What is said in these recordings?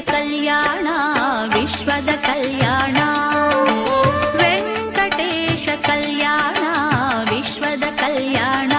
ಕಲ್ಯಾಣ ವಿಶ್ವದ ಕಲ್ಯಾಣ ವೆಂಕಟೇಶ ಕಲ್ಯಾಣ ವಿಶ್ವದ ಕಲ್ಯಾಣ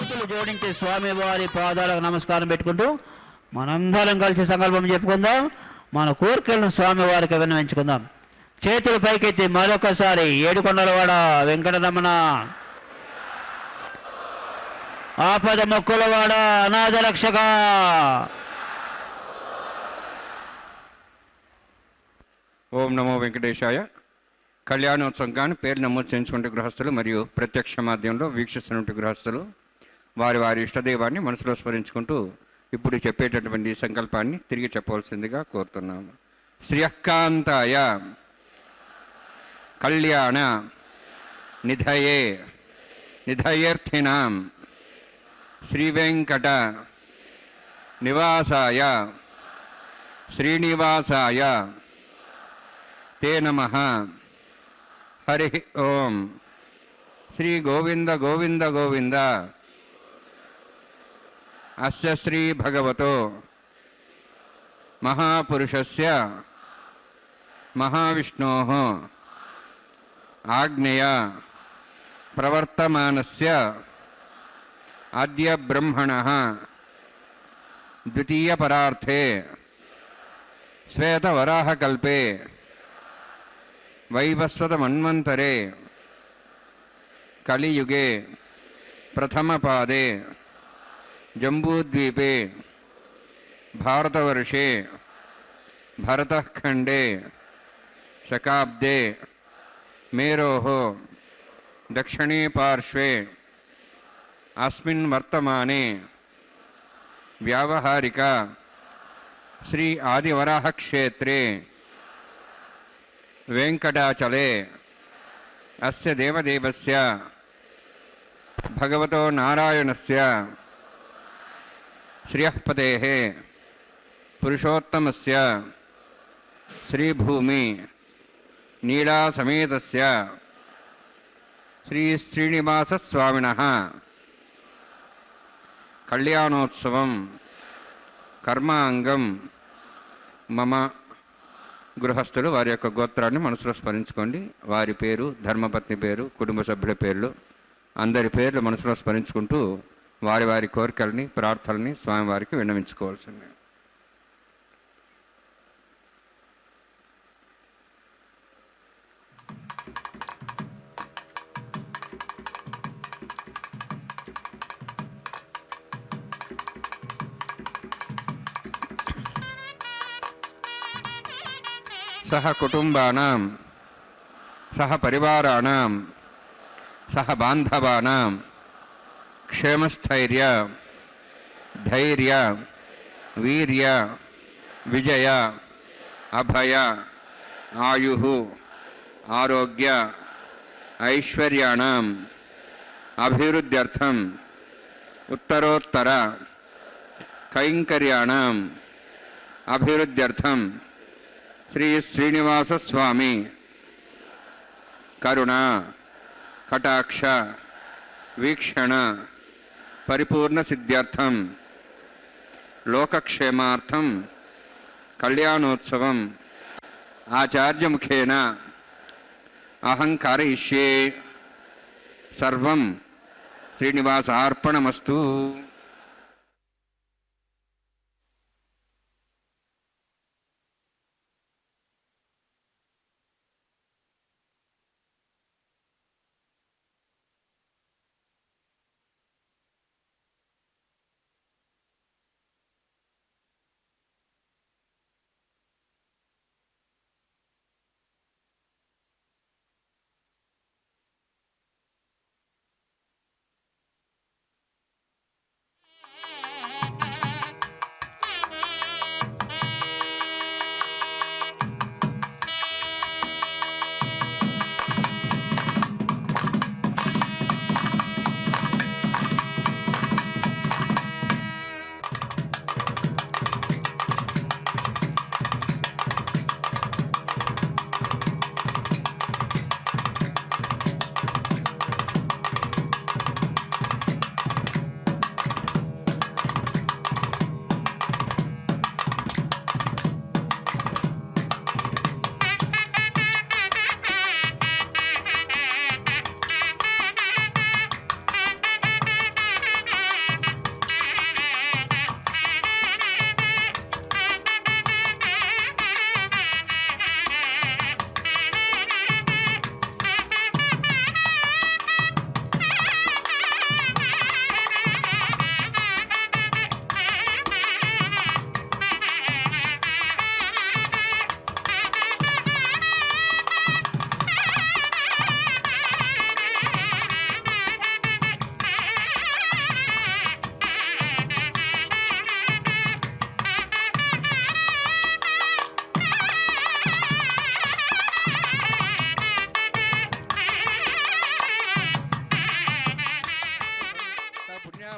చేతులు జోడించి స్వామివారి పాదాలకు నమస్కారం పెట్టుకుంటూ మనందరం కలిసి సంకల్పం చెప్పుకుందాం. మన కోరికలను స్వామివారికి విన్నవించుకుందాం. చేతులు పైకెత్తి మరొకసారి ఏడుకొండలవాడ వెంకటరమణ, ఆపద మొక్కులవాడ అనాథ రక్షక. ఓం నమో వెంకటేశాయ. కళ్యాణోత్సవం కానీ పేరు నమోదు చేయించుకుంటే గృహస్థులు మరియు ప్రత్యక్ష మాధ్యమంలో వీక్షిస్తున్నట్టు గృహస్థులు వారి వారి ఇష్టదైవాన్ని మనసులో స్మరించుకుంటూ ఇప్పుడు చెప్పేటటువంటి సంకల్పాన్ని తిరిగి చెప్పవలసిందిగా కోరుతున్నాము. శ్రియకాంతాయ కళ్యాణ నిధయే నిధయేర్థినాం శ్రీవేంకట నివాసాయ శ్రీనివాసాయ తే నమః. హరి ఓం. శ్రీ గోవింద గోవింద గోవింద. అస్య శ్రీ భగవతో మహాపురుషస్య మహావిష్ణోః ఆజ్ఞయ ప్రవర్తమానస్య అద్య బ్రహ్మణః ద్వితీయపరార్థే శ్వేతవరాహకల్పే వైవస్వతమన్వంతరే కలియుగే ప్రథమపాదే జంబూద్వీపే భారతవర్షే భరతఖండే శకాబ్దే మేరోః దక్షిణే పార్శ్వే అస్మిన్ వర్తమానే వ్యావహారిక శ్రీ ఆదివరాహ క్షేత్రే వెంకటాచలే అస్య దేవదేవస్య భగవతో నారాయణస్య శ్రియఃపదేః పురుషోత్తమస్య శ్రీభూమి నీలాసమేతస్య శ్రీ శ్రీనివాసస్వామినః కళ్యాణోత్సవం కర్మాంగం మమ. గృహస్థులు వారి యొక్క గోత్రాన్ని మనసులో స్మరించుకోండి. వారి పేరు, ధర్మపత్ని పేరు, కుటుంబ సభ్యుల పేర్లు, అందరి పేర్లు మనసులో స్మరించుకుంటూ వారి వారి కోరికల్ని ప్రార్థనల్ని స్వామివారికి విన్నవించుకోవాల్సిందే. సహ కుటుంబానాం సహ పరివారాణాం సహ బాంధవానాం క్షేమస్థైర్య ధైర్య వీర్య విజయ అభయ ఆయు ఆరోగ్య ఐశ్వర్యాణం అభివృద్ధ్యర్థం ఉత్తరోత్తర కైంకర్యాణం అభివృద్ధ్యర్థం శ్రీ శ్రీనివాసస్వామి కరుణ కటాక్ష వీక్షణ పరిపూర్ణ సిద్ధ్యర్థం లోకక్షేమార్థం కళ్యాణోత్సవం ఆచార్యముఖేన అహం కారయిష్యే. సర్వం శ్రీనివాసార్పణమస్తు.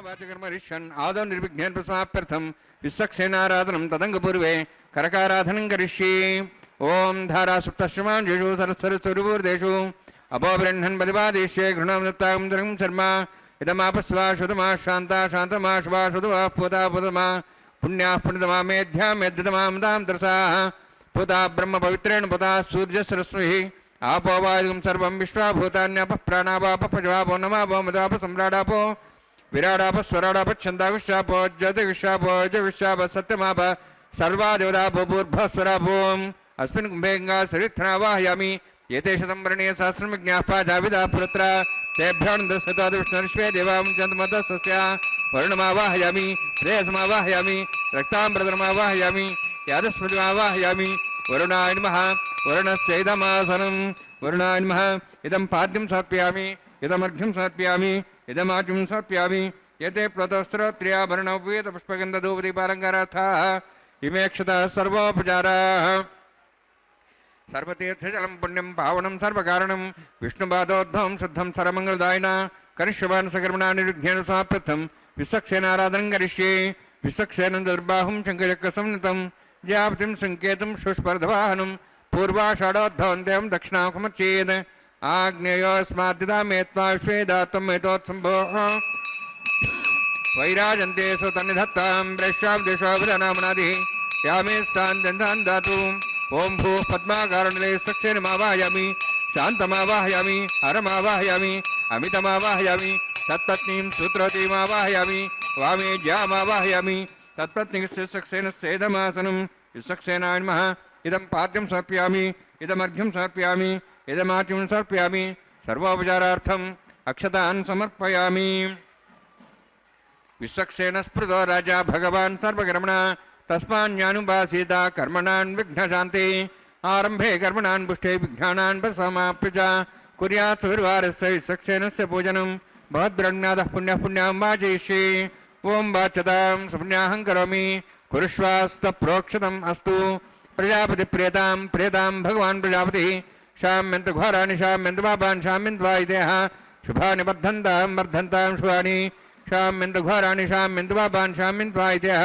वाचकर्मरिष्यन् आदौ निर्विघ्नेन समाप्त्यर्थं विश्वक्सेनाराधनं तदङ्गपूर्वे करकाराधनं करिष्ये। ओम धारा सुप्तश्रमांजेषु सरस्वरूर्देषु अपोब्रह्मन् बदिवादेश्ये घृणामृतां धर्मं शर्मा इदमापस्वा शुद्धमा शान्ता शान्तमा शुभा शुद्धवा पुता पुतमा पुण्याः पुण्यतमा मेध्या मेध्यतमां दां तरसाः पुता ब्रह्म पवित्रेण पुता सूर्य सरस्वती आपो वायुं सर्वं विश्वाभूतान्यापः प्राणावापपजवापो नमापो मदाप सम्राडापो विराडाप स्वराडाप छन्दाविश्वापो ज्योतिविश्वापो जविश्वाप सत्यमाप सर्वादेवतापो भूर्भस्वरापोम् अस्मिन् कुम्भे गङ्गा सरित्थनावाहयामि एते शतं वर्णीय सहस्रं विज्ञापा जाविदा पुत्र तेभ्यः दशताद् विष्णुर्श्वे देवां चन्द्रमतस्य वर्णमावाहयामि प्रेयसमावाहयामि रक्ताम्बरधरमावाहयामि यादस्मृतिमावाहयामि वरुणाय नमः वरुणस्य इदमासनं वरुणाय नमः इदं पाद्यं समर्पयामि इदमर्घ्यं समर्पयामि इदमाचुं समर्पयामि एते प्रोतस्त्रोत्र्याभरणोपवीतपुष्पगन्धधूपदीपालङ्कारार्थाः इमे क्षतः सर्वोपचाराः सर्वतीर्थजलं पुण्यं पावनं सर्वकारणं विष्णुपादोद्भवं शुद्धं सर्वमङ्गलदायिन करिष्यवान् सकर्मणा निर्विघ्नेन समाप्त्यर्थं विश्वक्सेनाराधनं करिष्ये। विश्वक्सेनं दुर्बाहुं शङ्खचक्रसंयुतं ज्यापतिं सङ्केतं शुष्पर्धवाहनं पूर्वाषाढोद्धवं देवं दक्षिणामुखमर्चेत् आग्नेयोऽस्माद्दिदा मे त्वा श्वेदात्तं मेतोत्सम्भोः वैराजन्ते सुतन्निधत्तां प्रेष्याब्देशोऽभिधानामनादिः यामे स्थान् दातु ओम भू पद्माकारणले सक्षेनमावाहयामि शान्तमावाहयामि हरमावाहयामि अमितमावाहयामि तत्पत्नीं सूत्रवतीमावाहयामि वामे ज्यामावाहयामि तत्पत्नीस्य सक्सेनस्येदमासनं सक्सेनाय नमः इदं पाद्यं समर्पयामि इदमर्घ्यं समर्पयामि इदमाचुं समर्पयामि सर्वोपचारार्थम् अक्षतान् समर्पयामि। विश्वक्सेन स्मृतो राजा भगवान् सर्वकर्मणा तस्मान्यानुपासीता कर्मणान् विघ्नशान्ते आरम्भे कर्मणान् पुष्टे विघ्नानान् समाप्य च कुर्यात् सुविर्वारस्य विश्वक्सेनस्य पूजनं भवद्ब्रह्मणादः पुण्यः पुण्यां वाचयिष्ये। ओं वाच्यतां सुपुण्याहं करोमि कुरुष्वास्तप्रोक्षतम् अस्तु प्रजापति प्रेतां प्रेतां भगवान् प्रजापतिः शाम्यन्त घोराणि शाम्यन्त पापान् शाम्यन्त वायुदेः शुभानि वर्धन्तां वर्धन्तां शुभानि शाम्यन्त घोराणि शाम्यन्त पापान् शाम्यन्त वायुदेः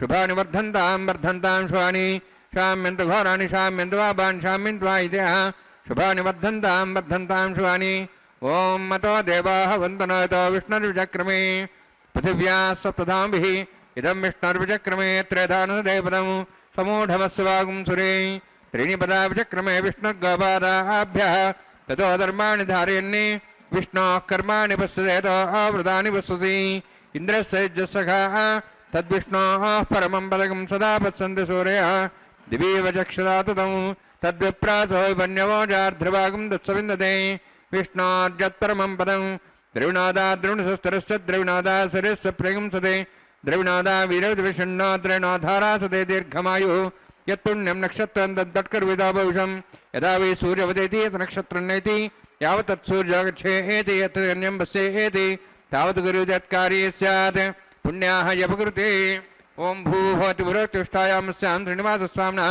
शुभानि वर्धन्तां वर्धन्तां शुभानि शाम्यन्त घोराणि शाम्यन्त पापान् शाम्यन्त वायुदेः शुभानि वर्धन्तां वर्धन्तां शुभानि। ओं मतो देवाः वन्दनतो विष्णुर्विचक्रमे पृथिव्याः सप्तधाम्भिः इदं विष्णुर्विचक्रमे त्रेधानदेवदं समूढमस्य वागुं सुरे त्रीणि पदा विचक्रमे विष्णुर्गोपादाभ्यः ततो धर्माणि धारयन्नि विष्णोः कर्माणि पश्यतो आवृतानि पश्यसि इन्द्रस्य यज्ञसखाः तद्विष्णोः परमं पदकं सदा पश्यन्ति सूर्यः दिवीव चक्षुषा ततं तद्विप्रासो वन्यवोजार्ध्रभागं दत्सविन्दते विष्णोर्यत्परमं पदं द्रविणोदा द्रविणसस्तरस्य द्रविणोदा सरस्य प्रेगंसते द्रविणोदा वीरविषण्णो द्रविणोधारासते दीर्घमायुः यत्पुण्यं नक्षत्रं तद्दट्कर्विदा भविषं यदा वै सूर्यवदेति यत् नक्षत्रं नेति यावत् तत्सूर्यो गच्छेति यत् अन्यं पश्येति तावत् गुरुर्यत्कार्ये स्यात् पुण्याः यपकृते। ओं भूहोतिपुरोत्युष्टायामस्यां श्रीनिवासस्वामिनः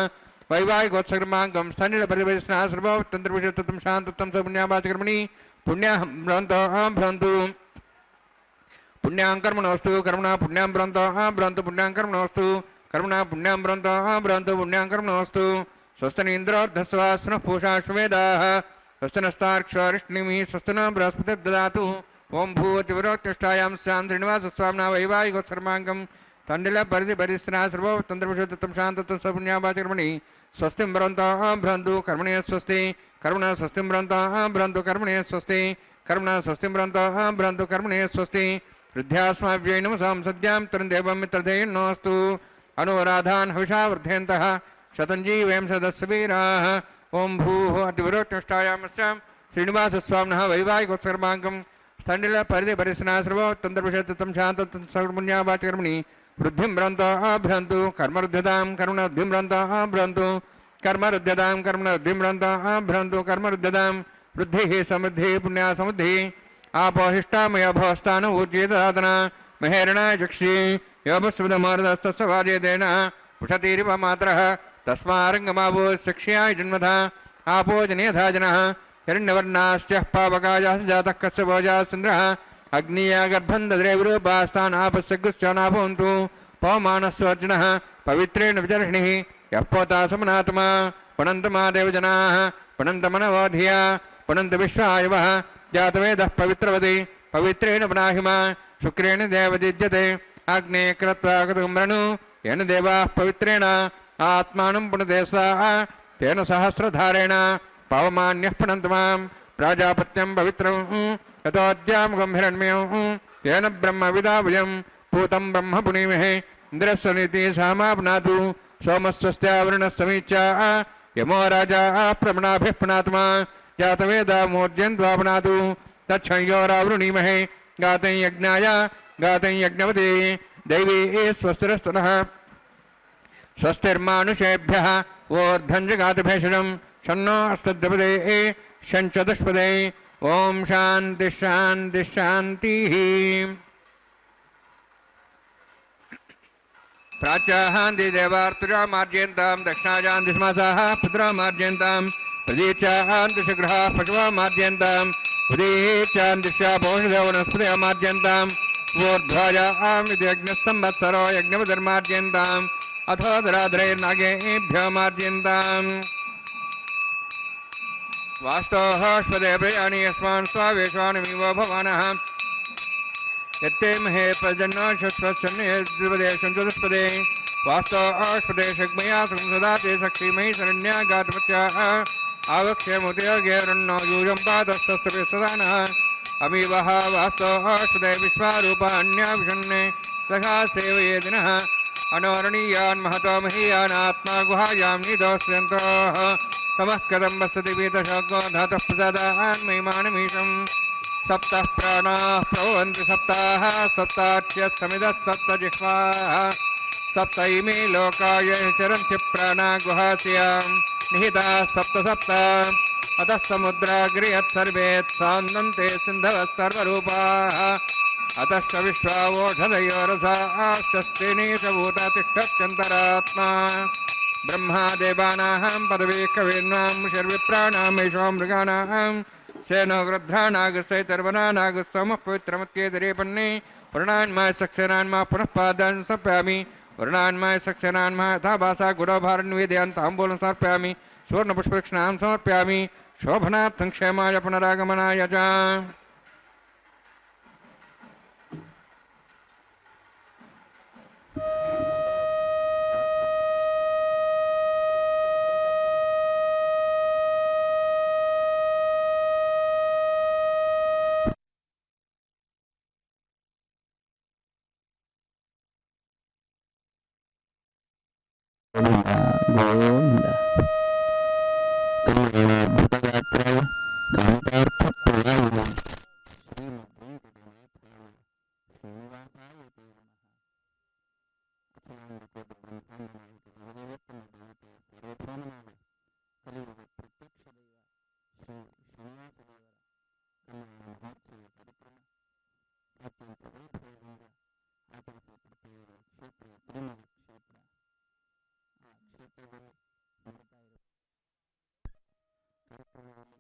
वैवाहिकोत्सकर्माङ्गं स्थनिलपरिवेशनः सर्वतन्त्रविषयत्वं शान्तत्वं स पुण्यावाचकर्मणि पुण्याः भ्रवन्तु पुण्यां कर्मणोऽस्तु कर्मणा पुण्यां भ्रवन्तु पुण्यां कर्मणोऽस्तु कर्मणा पुण्यां भ्रवन्तु पुण्यां कर्मणोऽस्तु स्वस्तनीन्द्रोर्धस्वास्नः पूषा श्वेदाः स्वस्तनस्तार्क्ष्वारिष्णिमिः स्वस्तन बृहस्पतिर्ददातु। ओं भूतिपुरोत्युष्टायां स्यां श्रीनिवासस्वामिनः वैवाहिकोत्सकर्माङ्गं तण्डिलपरिधिपरिस्थिनः सर्वतन्त्रविषयत्वं शान्तत्वं स पुण्यावाचकर्मणि स्वस्तिं भ्रवन्तु कर्मणे स्वस्ति कर्मणा स्वस्तिं भ्रवन्तु कर्मणे स्वस्ति कर्मणा स्वस्तिं भ्रवन्तु कर्मणे स्वस्ति। वृद्ध्यास्माभ्यै नमसां सद्यां तरुणदेवं मित्रधेयन्नोऽस्तु अनुराधान् हविषा वर्धयन्तः शतञ्जीवयं सदस्य वीराः। ओं भूः अतिपुरोत्युष्टायामस्यां श्रीनिवासस्वामिनः वैवाहिकोत्सकर्माङ्गं स्थण्डिलपरिधिपरिस्थिनः सर्वतन्त्रविषयत्वं शान्तत्वं स पुण्यावाचकर्मणि वृद्धिं भ्रवन्तु कर्मरुद्ध्यतां कर्मणवृद्धिं भ्रवन्तु कर्मरुद्ध्यतां कर्मणवृद्धिं भ्रवन्तु कर्मरुद्ध्यतां वृद्धिः समृद्धिः पुण्या समृद्धिः आपोहिष्टामय भवस्तान ऊर्जेदातना महेरणाय चक्षि योपस्वदमारदस्तस्य वार्यदेन उषतीरिव मात्रः तस्मारङ्गमावो शिक्ष्याय जन्मथा आपो जनेधा जनः हिरण्यवर्णाश्च पावकायाः जातः कस्य भोजाः चन्द्रः అగ్నియా గర్భం దద్రే విరూపాస్థానాపస్యగుశ్చానాభవంతు పవమానస్వర్జునః పవిత్రేణ విచర్షిణిః యఃపోతా సమనాత్మా పునంతమా దేవజనాః పునంతమనవోధియా పునంత విశ్వాయవః జాతవేదః పవిత్రవతి పవిత్రేణ పునాహిమ శుక్రేణ దేవజిజ్యతే అగ్నే కృత్వా కృతగుమ్రణు येन देवाः पवित्रेण आत्मानं पुनते स्वाः तेन सहस्रधारेण पवमान्यः पुनन्तमां प्राजापत्यं पवित्रं यतोऽद्यां गम्भीरण्म्यं तेन ब्रह्मविदावयं पूतं ब्रह्म पुनीमहे इन्द्रस्य नीतिः सामा पुनातु सोमस्वस्त्यावरुणस्समीच्या यमो राजा प्रमणाभिः पुनात्मा जातवेदा मूर्जयन्त्वा पुनातु तच्छंयोरावृणीमहे गातं यज्ञाय गातं यज्ञवते दैवी स्वस्तिरस्तुनः स्वस्तिर्मानुषेभ्यः ऊर्ध्वञ्जगातभेषजं शन्नो अस्तद्यपदे शञ्चतुष्पदे ॐ शान्ति शान्ति शान्तिः प्राच्याहान्ति देवार्तुजा मार्जयन्तां दक्षिणाजान्ति समासाः पुत्रा मार्जयन्तां प्रदीचाहान्ति शीघ्राः पशवः मार्जयन्तां उदीचान्तिश्या पौषधो वनस्पतयः मार्जयन्ताम् ऊर्ध्वायामिति यज्ञः संवत्सरो यज्ञपतिर्मार्जयन्ताम् अथो दराद्रैर्नागेभ्यो मार्जयन्ताम् वास्तोःष्पदे प्रयाणि यस्मान् स्वावेश्वानमिवो भवानः यत्ते महे प्रजन्नो शश्वत्सन्निद्रिपदे शञ्चतुष्पदे वास्तोःष्पदे शग्मया संसदाते सक्षीमयि शरण्या गातमत्याः आवक्ष्यमुदयोगेरन्नो यूयं पादस्तस्तवे सदानः अमीवः वास्तोःष्पदे विश्वारूपाण्याभिषन्ने सखा सेवयेदिनः अनोरणीयान् महतो महीयानात्मा गुहायां निदोष्यन्तोः तमः कथं वसति वीतशोको धातः प्रसादान् महिमानमीशम् सप्तः प्राणाः प्रभवन्ति सप्ताः सप्ताच्यः समिदस्तप्तजिह्वाः सप्त इमे लोकाय चरन्ति प्राणा गुहास्यां निहिताः सप्त सप्त अतः समुद्राग्र्यत् सर्वेत् सान्दन्ते सिन्धवः सर्वरूपाः अतश्च विश्वावोषधयो रसाश्चस्तेनेशभूता तिष्ठत्यन्तरात्मा ब्रह्मा देवानां पदवी कवीनां शर्विप्राणामेषो मृगाणां सेनो गृध्रानागसैतर्वनानागस्समः पवित्रमत्येतरे पन्ने वर्णान्माय सक्सेनान्मा पुनः पादान् समर्पयामि वर्णान्माय सक्सेनान्मा यथा भाषा गुरोभारन्वेदयान्ताम्बूलं समर्पयामि सुवर्णपुष्पक्षणां समर्पयामि शोभनार्थं क्षेमाय पुनरागमनाय च గోవింద భూతగాత్రాయ కాంతార్థ ప్రయాయ శ్రీనివాసాయ సర్వప్రాణమాయ కలియుగ ప్రత్యక్ష దైవ శ్రీ శ్రీనివాసదేవర కళ్యాణ మహోత్సవ పరిక్రమ అత్యంత వైభవంగా ఆచరించబడుతున్న క్షేత్ర తిరుమల క్షేత్ర క్షేత్రದಲ್ಲಿ ನಡೀತಾ ಇರೋ ಕಾರ್ಯಕ್ರಮದಲ್ಲಿ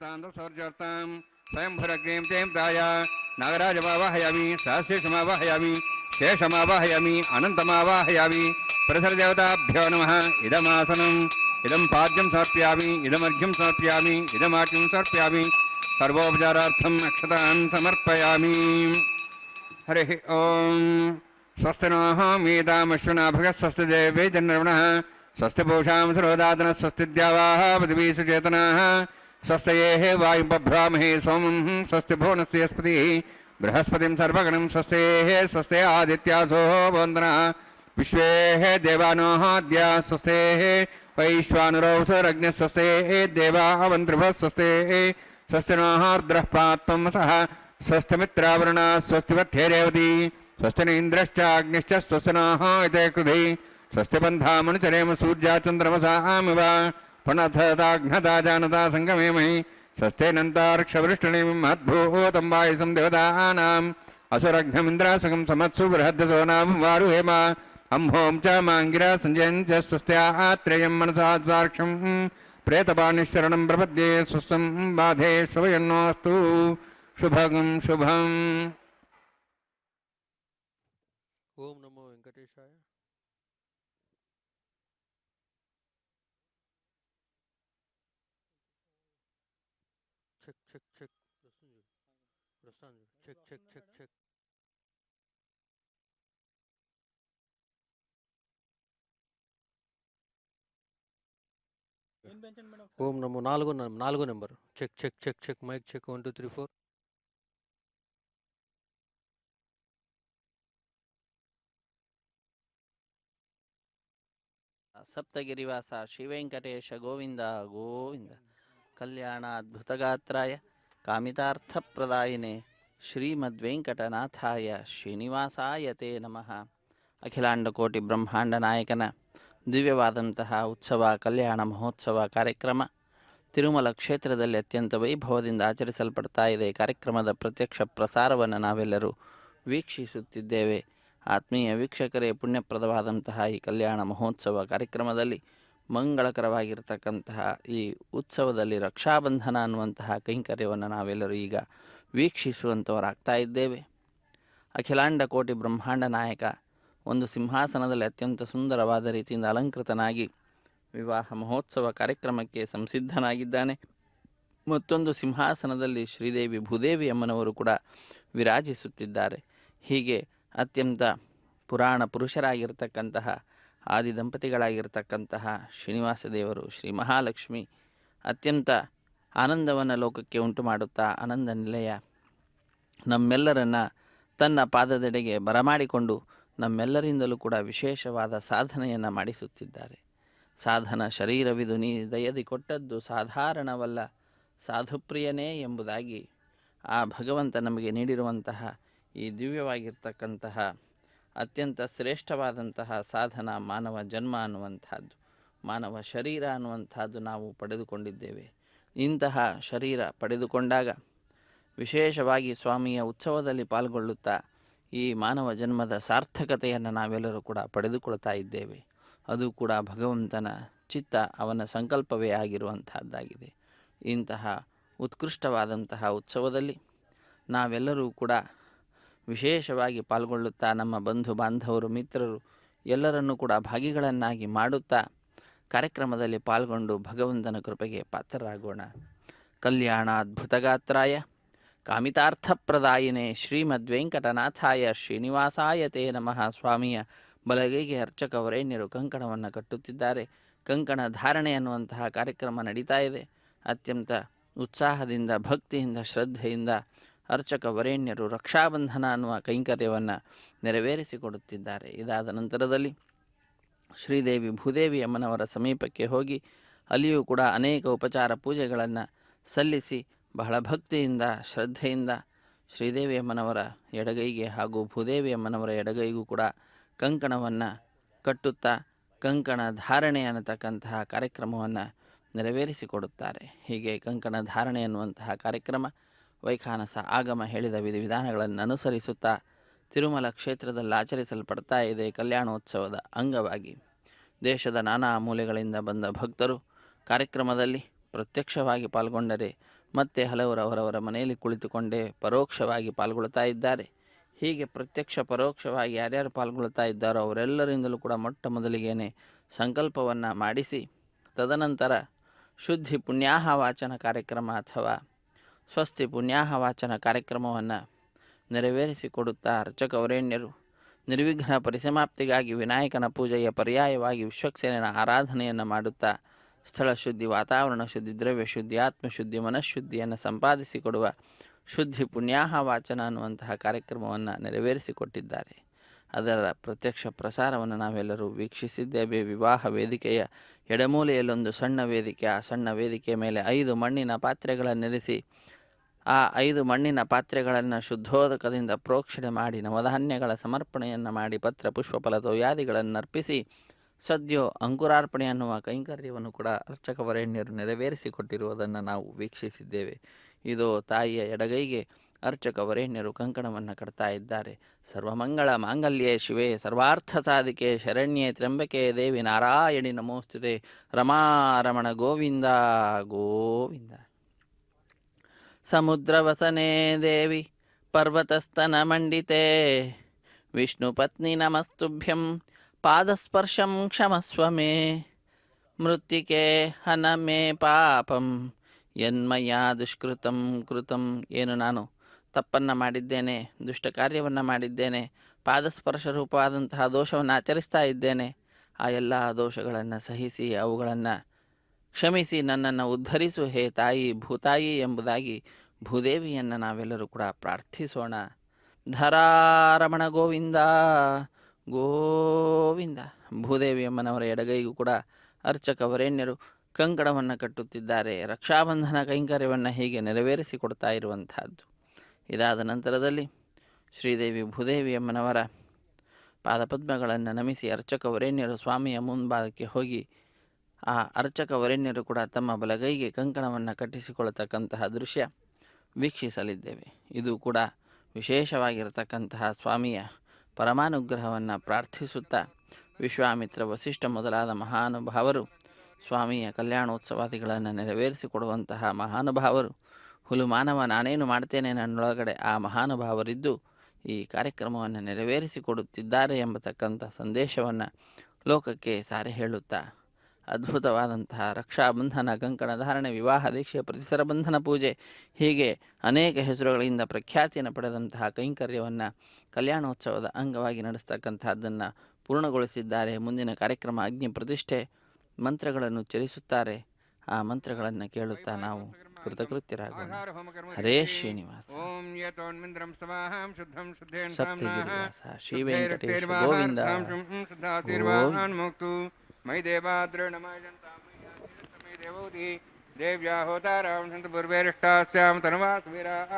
शान्तसौर्योत्तां स्वयंभुरग्नीं तें ताय नागराजमावाहयामि सहस्रशमावाहयामि शेषमावाहयामि अनन्तमावाहयामि प्रसरदेवताभ्यो नमः इदमासनम् इदं पाद्यं समर्पयामि इदमर्घ्यं समर्पयामि इदमाट्यं समर्पयामि सर्वोपचारार्थम् अक्षतान् समर्पयामि हरिः ॐ स्वस्ति नः मेधामश्विना भगः स्वस्ति देवे जन्मनः स्वस्ति पूषां सरोदातनः स्वस्ति द्यावाः पृथिवी सुचेतनाः स्वस्तेः वायुपभ्रामहे सोमं स्वस्ति भुवनस्य स्पतिः बृहस्पतिं सर्वगणं स्वस्तेः स्वस्ते आदित्यासो वन्दनः विश्वेः देवानोः अद्य स्वस्तेः वैश्वानरौ स्वरज्ञः स्वस्तेः देवावन्त्रिभः स्वस्तेः स्वस्ति नः रुद्रः पात्वंसः स्वस्ति मित्रावरुणा स्वस्ति वत्थे रेवती स्वस्ति न इन्द्रश्चाग्निश्च स्वस्ति नः इते कृधि स्वस्ति बन्धामनुचरेम सूर्याचन्द्रमसामिव पुनथताघ्नता जानता सङ्गमेमहि स्वस्तेनन्तार्क्षवृष्टिनिं महद्भूतं वायुसं देवतानाम् असुरघ्नमिन्द्रासकं समत्सु बृहद्दसो नाम वारुहेम अम्हों च माङ्गिरा सञ्जयं च स्वस्त्यात्रेयं मनसा साक्षं प्रेतपाणिशरणं प्रपद्ये स्वस्तं बाधे शुभयन्नोऽस्तु शुभगं शुभम् ओम नमो वेंकटेशाय। Check check check Prasanna check check check check ओम नमो नाలుగో number check check check check mic check 1 2 3 4 ಸಪ್ತಗಿರಿವಾಸ ಶ್ರೀವೆಂಕಟೇಶ ಗೋವಿಂದ ಗೋವಿಂದ ಕಲ್ಯಾಣಾದ್ಭುತಗಾತ್ರಾಯ ಕಾಮಿತಾರ್ಥಪ್ರದಾಯಿನೇ ಶ್ರೀಮದ್ವೆಂಕಟನಾಥಾಯ ಶ್ರೀನಿವಾಸಾಯ ತೇ ನಮಃ. ಅಖಿಲಾಂಡಕೋಟಿ ಬ್ರಹ್ಮಾಂಡ ನಾಯಕನ ದಿವ್ಯವಾದಂತಹ ಉತ್ಸವ ಕಲ್ಯಾಣ ಮಹೋತ್ಸವ ಕಾರ್ಯಕ್ರಮ ತಿರುಮಲ ಕ್ಷೇತ್ರದಲ್ಲಿ ಅತ್ಯಂತ ವೈಭವದಿಂದ ಆಚರಿಸಲ್ಪಡ್ತಾ ಇದೆ. ಕಾರ್ಯಕ್ರಮದ ಪ್ರತ್ಯಕ್ಷ ಪ್ರಸಾರವನ್ನು ನಾವೆಲ್ಲರೂ ವೀಕ್ಷಿಸುತ್ತಿದ್ದೇವೆ. ಆತ್ಮೀಯ ವೀಕ್ಷಕರೇ, ಪುಣ್ಯಪ್ರದವಾದಂತಹ ಈ ಕಲ್ಯಾಣ ಮಹೋತ್ಸವ ಕಾರ್ಯಕ್ರಮದಲ್ಲಿ ಮಂಗಳಕರವಾಗಿರ್ತಕ್ಕಂತಹ ಈ ಉತ್ಸವದಲ್ಲಿ ರಕ್ಷಾಬಂಧನ ಅನ್ನುವಂತಹ ಕೈಂಕರ್ಯವನ್ನು ನಾವೆಲ್ಲರೂ ಈಗ ವೀಕ್ಷಿಸುವಂಥವರಾಗ್ತಾ ಇದ್ದೇವೆ. ಅಖಿಲಾಂಡ ಕೋಟಿ ಬ್ರಹ್ಮಾಂಡ ನಾಯಕ ಒಂದು ಸಿಂಹಾಸನದಲ್ಲಿ ಅತ್ಯಂತ ಸುಂದರವಾದ ರೀತಿಯಿಂದ ಅಲಂಕೃತನಾಗಿ ವಿವಾಹ ಮಹೋತ್ಸವ ಕಾರ್ಯಕ್ರಮಕ್ಕೆ ಸಂಸಿದ್ಧನಾಗಿದ್ದಾನೆ. ಮತ್ತೊಂದು ಸಿಂಹಾಸನದಲ್ಲಿ ಶ್ರೀದೇವಿ ಭೂದೇವಿ ಅಮ್ಮನವರು ಕೂಡ ವಿರಾಜಿಸುತ್ತಿದ್ದಾರೆ. ಹೀಗೆ ಅತ್ಯಂತ ಪುರಾಣ ಪುರುಷರಾಗಿರ್ತಕ್ಕಂತಹ ಆದಿ ದಂಪತಿಗಳಾಗಿರ್ತಕ್ಕಂತಹ ಶ್ರೀನಿವಾಸ ದೇವರು ಶ್ರೀ ಮಹಾಲಕ್ಷ್ಮಿ ಅತ್ಯಂತ ಆನಂದವನ್ನು ಲೋಕಕ್ಕೆ ಉಂಟು ಮಾಡುತ್ತಾ ಆನಂದ ನಿಲಯ ನಮ್ಮೆಲ್ಲರನ್ನು ತನ್ನ ಪಾದದೆಡೆಗೆ ಬರಮಾಡಿಕೊಂಡು ನಮ್ಮೆಲ್ಲರಿಂದಲೂ ಕೂಡ ವಿಶೇಷವಾದ ಸಾಧನೆಯನ್ನು ಮಾಡಿಸುತ್ತಿದ್ದಾರೆ. ಸಾಧನ ಶರೀರವಿದು ನೀ ದಯದಿ ಕೊಟ್ಟದ್ದು ಸಾಧಾರಣವಲ್ಲ ಸಾಧುಪ್ರಿಯನೇ ಎಂಬುದಾಗಿ ಆ ಭಗವಂತ ನಮಗೆ ನೀಡಿರುವಂತಹ ಈ ದಿವ್ಯವಾಗಿರ್ತಕ್ಕಂತಹ ಅತ್ಯಂತ ಶ್ರೇಷ್ಠವಾದಂತಹ ಸಾಧನ ಮಾನವ ಜನ್ಮ ಅನ್ನುವಂಥದ್ದು, ಮಾನವ ಶರೀರ ಅನ್ನುವಂಥದ್ದು ನಾವು ಪಡೆದುಕೊಂಡಿದ್ದೇವೆ. ಇಂತಹ ಶರೀರ ಪಡೆದುಕೊಂಡಾಗ ವಿಶೇಷವಾಗಿ ಸ್ವಾಮಿಯ ಉತ್ಸವದಲ್ಲಿ ಪಾಲ್ಗೊಳ್ಳುತ್ತಾ ಈ ಮಾನವ ಜನ್ಮದ ಸಾರ್ಥಕತೆಯನ್ನು ನಾವೆಲ್ಲರೂ ಕೂಡ ಪಡೆದುಕೊಳ್ತಾ ಇದ್ದೇವೆ. ಅದು ಕೂಡ ಭಗವಂತನ ಚಿತ್ತ, ಅವನ ಸಂಕಲ್ಪವೇ ಆಗಿರುವಂತಹದ್ದಾಗಿದೆ. ಇಂತಹ ಉತ್ಕೃಷ್ಟವಾದಂತಹ ಉತ್ಸವದಲ್ಲಿ ನಾವೆಲ್ಲರೂ ಕೂಡ ವಿಶೇಷವಾಗಿ ಪಾಲ್ಗೊಳ್ಳುತ್ತಾ ನಮ್ಮ ಬಂಧು ಬಾಂಧವರು ಮಿತ್ರರು ಎಲ್ಲರನ್ನೂ ಕೂಡ ಭಾಗಿಗಳನ್ನಾಗಿ ಮಾಡುತ್ತಾ ಕಾರ್ಯಕ್ರಮದಲ್ಲಿ ಪಾಲ್ಗೊಂಡು ಭಗವಂತನ ಕೃಪೆಗೆ ಪಾತ್ರರಾಗೋಣ. ಕಲ್ಯಾಣಾದ್ಭುತಗಾತ್ರಾಯ ಕಾಮಿತಾರ್ಥಪ್ರದಾಯಿನೇ ಶ್ರೀಮದ್ವೆಂಕಟನಾಥಾಯ ಶ್ರೀನಿವಾಸಾಯ ತೇ ನಮಃ. ಸ್ವಾಮಿಯ ಬಲಗೈಗೆ ಅರ್ಚಕ ವರೇಣ್ಯರು ಕಂಕಣವನ್ನು ಕಟ್ಟುತ್ತಿದ್ದಾರೆ. ಕಂಕಣ ಧಾರಣೆ ಅನ್ನುವಂತಹ ಕಾರ್ಯಕ್ರಮ ನಡೀತಾ ಇದೆ. ಅತ್ಯಂತ ಉತ್ಸಾಹದಿಂದ ಭಕ್ತಿಯಿಂದ ಶ್ರದ್ಧೆಯಿಂದ ಅರ್ಚಕ ವರೇಣ್ಯರು ರಕ್ಷಾಬಂಧನ ಅನ್ನುವ ಕೈಂಕರ್ಯವನ್ನು ನೆರವೇರಿಸಿಕೊಡುತ್ತಿದ್ದಾರೆ. ಇದಾದ ನಂತರದಲ್ಲಿ ಶ್ರೀದೇವಿ ಭೂದೇವಿ ಅಮ್ಮನವರ ಸಮೀಪಕ್ಕೆ ಹೋಗಿ ಅಲ್ಲಿಯೂ ಕೂಡ ಅನೇಕ ಉಪಚಾರ ಪೂಜೆಗಳನ್ನು ಸಲ್ಲಿಸಿ ಬಹಳ ಭಕ್ತಿಯಿಂದ ಶ್ರದ್ಧೆಯಿಂದ ಶ್ರೀದೇವಿ ಅಮ್ಮನವರ ಎಡಗೈಗೆ ಹಾಗೂ ಭೂದೇವಿ ಅಮ್ಮನವರ ಎಡಗೈಗೂ ಕೂಡ ಕಂಕಣವನ್ನು ಕಟ್ಟುತ್ತಾ ಕಂಕಣ ಧಾರಣೆ ಅನ್ನತಕ್ಕಂತಹ ಕಾರ್ಯಕ್ರಮವನ್ನು ನೆರವೇರಿಸಿಕೊಡುತ್ತಾರೆ. ಹೀಗೆ ಕಂಕಣ ಧಾರಣೆ ಅನ್ನುವಂತಹ ಕಾರ್ಯಕ್ರಮ ವೈಖಾನಸ ಆಗಮ ಹೇಳಿದ ವಿಧಿವಿಧಾನಗಳನ್ನು ಅನುಸರಿಸುತ್ತಾ ತಿರುಮಲ ಕ್ಷೇತ್ರದಲ್ಲಿ ಆಚರಿಸಲ್ಪಡ್ತಾ ಇದೆ. ಕಲ್ಯಾಣೋತ್ಸವದ ಅಂಗವಾಗಿ ದೇಶದ ನಾನಾ ಮೂಲೆಗಳಿಂದ ಬಂದ ಭಕ್ತರು ಕಾರ್ಯಕ್ರಮದಲ್ಲಿ ಪ್ರತ್ಯಕ್ಷವಾಗಿ ಪಾಲ್ಗೊಂಡರೆ ಮತ್ತು ಹಲವರು ಅವರವರ ಮನೆಯಲ್ಲಿ ಕುಳಿತುಕೊಂಡೇ ಪರೋಕ್ಷವಾಗಿ ಪಾಲ್ಗೊಳ್ತಾ ಇದ್ದಾರೆ. ಹೀಗೆ ಪ್ರತ್ಯಕ್ಷ ಪರೋಕ್ಷವಾಗಿ ಯಾರ್ಯಾರು ಪಾಲ್ಗೊಳ್ತಾ ಇದ್ದಾರೋ ಅವರೆಲ್ಲರಿಂದಲೂ ಕೂಡ ಮೊಟ್ಟ ಮೊದಲಿಗೇನೆ ಸಂಕಲ್ಪವನ್ನು ಮಾಡಿಸಿ ತದನಂತರ ಶುದ್ಧಿ ಪುಣ್ಯಾಹ ವಾಚನ ಕಾರ್ಯಕ್ರಮ ಅಥವಾ ಸ್ವಸ್ತಿ ಪುಣ್ಯಾಹ ವಾಚನ ಕಾರ್ಯಕ್ರಮವನ್ನು ನೆರವೇರಿಸಿಕೊಡುತ್ತಾ ಅರ್ಚಕವರೇಣ್ಯರು ನಿರ್ವಿಘ್ನ ಪರಿಸಮಾಪ್ತಿಗಾಗಿ ವಿನಾಯಕನ ಪೂಜೆಯ ಪರ್ಯಾಯವಾಗಿ ವಿಶ್ವಕ್ಸೇನನ ಆರಾಧನೆಯನ್ನು ಮಾಡುತ್ತಾ ಸ್ಥಳ ಶುದ್ಧಿ, ವಾತಾವರಣ ಶುದ್ಧಿ, ದ್ರವ್ಯ ಶುದ್ಧಿ, ಆತ್ಮಶುದ್ಧಿ, ಮನಃಶುದ್ಧಿಯನ್ನು ಸಂಪಾದಿಸಿಕೊಡುವ ಶುದ್ಧಿ ಪುಣ್ಯಾಹ ವಾಚನ ಅನ್ನುವಂತಹ ಕಾರ್ಯಕ್ರಮವನ್ನು ನೆರವೇರಿಸಿಕೊಟ್ಟಿದ್ದಾರೆ. ಅದರ ಪ್ರತ್ಯಕ್ಷ ಪ್ರಸಾರವನ್ನು ನಾವೆಲ್ಲರೂ ವೀಕ್ಷಿಸಿದ್ದೇವೆ. ವಿವಾಹ ವೇದಿಕೆಯ ಎಡಮೂಲೆಯಲ್ಲೊಂದು ಸಣ್ಣ ವೇದಿಕೆ, ಆ ಸಣ್ಣ ವೇದಿಕೆಯ ಮೇಲೆ 5 ಮಣ್ಣಿನ ಪಾತ್ರೆಗಳನ್ನಿರಿಸಿ ಆ 5 ಮಣ್ಣಿನ ಪಾತ್ರೆಗಳನ್ನು ಶುದ್ಧೋದಕದಿಂದ ಪ್ರೋಕ್ಷಣೆ ಮಾಡಿ ನವಧಾನ್ಯಗಳ ಸಮರ್ಪಣೆಯನ್ನು ಮಾಡಿ ಪತ್ರ ಪುಷ್ಪ ಫಲತೋಯಾದಿಗಳನ್ನು ಅರ್ಪಿಸಿ ಸದ್ಯೋ ಅಂಕುರಾರ್ಪಣೆ ಅನ್ನುವ ಕೈಂಕರ್ಯವನ್ನು ಕೂಡ ಅರ್ಚಕವರೇಣ್ಯರು ನೆರವೇರಿಸಿಕೊಟ್ಟಿರುವುದನ್ನು ನಾವು ವೀಕ್ಷಿಸಿದ್ದೇವೆ. ಇದು ತಾಯಿಯ ಎಡಗೈಗೆ ಅರ್ಚಕವರೇಣ್ಯರು ಕಂಕಣವನ್ನು ಕಟ್ತಾ ಇದ್ದಾರೆ. ಸರ್ವಮಂಗಳ ಮಾಂಗಲ್ಯೆ ಶಿವೆ ಸರ್ವಾರ್ಥ ಸಾಧಿಕೆ ಶರಣ್ಯೆ ತ್ರ್ಯಂಬಕೆ ದೇವಿ ನಾರಾಯಣಿ ನಮೋಸ್ತುತೆ ರಮಾರಮಣ ಗೋವಿಂದ ಗೋವಿಂದ. ಸಮುದ್ರವಸನೆ ದೇವಿ ಪರ್ವತಸ್ತನ ಮಂಡಿತೆ ವಿಷ್ಣುಪತ್ನಿ ನಮಸ್ತುಭ್ಯಂ ಪಾದಸ್ಪರ್ಶಂ ಕ್ಷಮಸ್ವ ಮೇ ಮೃತ್ತಿಕೆ ಹನ ಮೇ ಪಾಪಂ ಯನ್ಮಯ ದುಷ್ಕೃತಂ ಕೃತಂ. ಏನು ನಾನು ತಪ್ಪನ್ನು ಮಾಡಿದ್ದೇನೆ, ದುಷ್ಟ ಕಾರ್ಯವನ್ನು ಮಾಡಿದ್ದೇನೆ, ಪಾದಸ್ಪರ್ಶ ರೂಪವಾದಂತಹ ದೋಷವನ್ನು ಆಚರಿಸ್ತಾ ಇದ್ದೇನೆ. ಆ ಎಲ್ಲ ದೋಷಗಳನ್ನು ಸಹಿಸಿ ಅವುಗಳನ್ನು ಕ್ಷಮಿಸಿ ನನ್ನನ್ನು ಉದ್ಧರಿಸು ಹೇ ತಾಯಿ ಭೂತಾಯಿ ಎಂಬುದಾಗಿ ಭೂದೇವಿಯನ್ನು ನಾವೆಲ್ಲರೂ ಕೂಡ ಪ್ರಾರ್ಥಿಸೋಣ. ಧರಾರಮಣ ಗೋವಿಂದ ಗೋವಿಂದ. ಭೂದೇವಿಯಮ್ಮನವರ ಎಡಗೈಗೂ ಕೂಡ ಅರ್ಚಕವರೇಣ್ಯರು ಕಂಕಣವನ್ನು ಕಟ್ಟುತ್ತಿದ್ದಾರೆ. ರಕ್ಷಾಬಂಧನ ಕೈಂಕರ್ಯವನ್ನು ಹೀಗೆ ನೆರವೇರಿಸಿಕೊಡ್ತಾ ಇರುವಂತಹದ್ದು. ಇದಾದ ನಂತರದಲ್ಲಿ ಶ್ರೀದೇವಿ ಭೂದೇವಿಯಮ್ಮನವರ ಪಾದಪದ್ಮಗಳನ್ನು ನಮಿಸಿ ಅರ್ಚಕವರೇಣ್ಯರು ಸ್ವಾಮಿಯ ಮುಂಭಾಗಕ್ಕೆ ಹೋಗಿ ಆ ಅರ್ಚಕವರೇಣ್ಯರು ಕೂಡ ತಮ್ಮ ಬಲಗೈಗೆ ಕಂಕಣವನ್ನು ಕಟ್ಟಿಸಿಕೊಳ್ಳತಕ್ಕಂತಹ ದೃಶ್ಯ ವೀಕ್ಷಿಸಲಿದ್ದೇವೆ. ಇದು ಕೂಡ ವಿಶೇಷವಾಗಿರತಕ್ಕಂತಹ ಸ್ವಾಮಿಯ ಪರಮಾನುಗ್ರಹವನ್ನು ಪ್ರಾರ್ಥಿಸುತ್ತಾ ವಿಶ್ವಾಮಿತ್ರ, ವಸಿಷ್ಠ ಮೊದಲಾದ ಮಹಾನುಭಾವರು, ಸ್ವಾಮಿಯ ಕಲ್ಯಾಣೋತ್ಸವಾದಿಗಳನ್ನು ನೆರವೇರಿಸಿಕೊಡುವಂತಹ ಮಹಾನುಭಾವರು, ಹುಲು ಮಾನವ ನಾನೇನು ಮಾಡ್ತೇನೆ ನನ್ನೊಳಗಡೆ ಆ ಮಹಾನುಭಾವರಿದ್ದು ಈ ಕಾರ್ಯಕ್ರಮವನ್ನು ನೆರವೇರಿಸಿಕೊಡುತ್ತಿದ್ದಾರೆ ಎಂಬತಕ್ಕಂಥ ಸಂದೇಶವನ್ನು ಲೋಕಕ್ಕೆ ಸಾರಿ ಹೇಳುತ್ತಾ ಅದ್ಭುತವಾದಂತಹ ರಕ್ಷಾಬಂಧನ, ಕಂಕಣ ಧಾರಣೆ, ವಿವಾಹ ದೀಕ್ಷೆ, ಪ್ರತಿಸರ ಬಂಧನ ಪೂಜೆ ಹೀಗೆ ಅನೇಕ ಹೆಸರುಗಳಿಂದ ಪ್ರಖ್ಯಾತಿಯನ್ನು ಪಡೆದಂತಹ ಕೈಂಕರ್ಯವನ್ನು ಕಲ್ಯಾಣೋತ್ಸವದ ಅಂಗವಾಗಿ ನಡೆಸ್ತಕ್ಕಂಥದ್ದನ್ನು ಪೂರ್ಣಗೊಳಿಸಿದ್ದಾರೆ. ಮುಂದಿನ ಕಾರ್ಯಕ್ರಮ ಅಗ್ನಿ ಪ್ರತಿಷ್ಠೆ. ಮಂತ್ರಗಳನ್ನು ಉಚ್ಚರಿಸುತ್ತಾರೆ. ಆ ಮಂತ್ರಗಳನ್ನು ಕೇಳುತ್ತಾ ನಾವು ಕೃತಕೃತ್ಯರಾಗೋಣ. ಹರೇ ಶ್ರೀನಿವಾಸ. ಸಪ್ತಗಿರಿವಾಸ ಶ್ರೀ ವೆಂಕಟೇಶ ಗೋವಿಂದ ಗೋವಿಂದ. मयि देवाद्र नमः देवोति देव्या होतारां सन्त पूर्वेरिष्टास्यां तनुवासुवीराः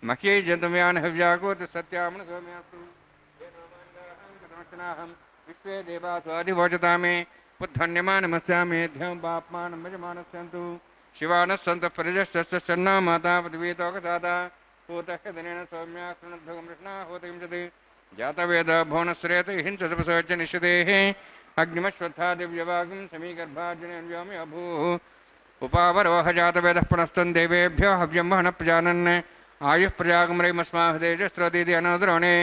मह्ये जन्तुम्यान् हव्याकोत सत्यामन सौम्यास्तु तेनोमाङ्गाहं विश्वे देवासु अधिवोचता मे पुद्धन्यमानमस्यामे ध्यं पाप्मानं यजमानस्यन्तु शिवानः सन्तः परिजस्य सन्ना माता पृथ्वीतोकसादा होतः दिनेन सौम्या कृणद्धगं कृष्णा होतकिं चति जातवेद भुवनश्रेत हिंसतपसोच्च निश्चितेः अग्निमश्वत्था दिव्यवागं समीगर्भार्जुनेन व्योमे अभूः उपावरोह जातवेदः पुनस्तं देवेभ्यो हव्यं वहनः प्रजानन् आयुः प्रजागमरैमस्माभितेजस्रोतीति अनोद्रोणे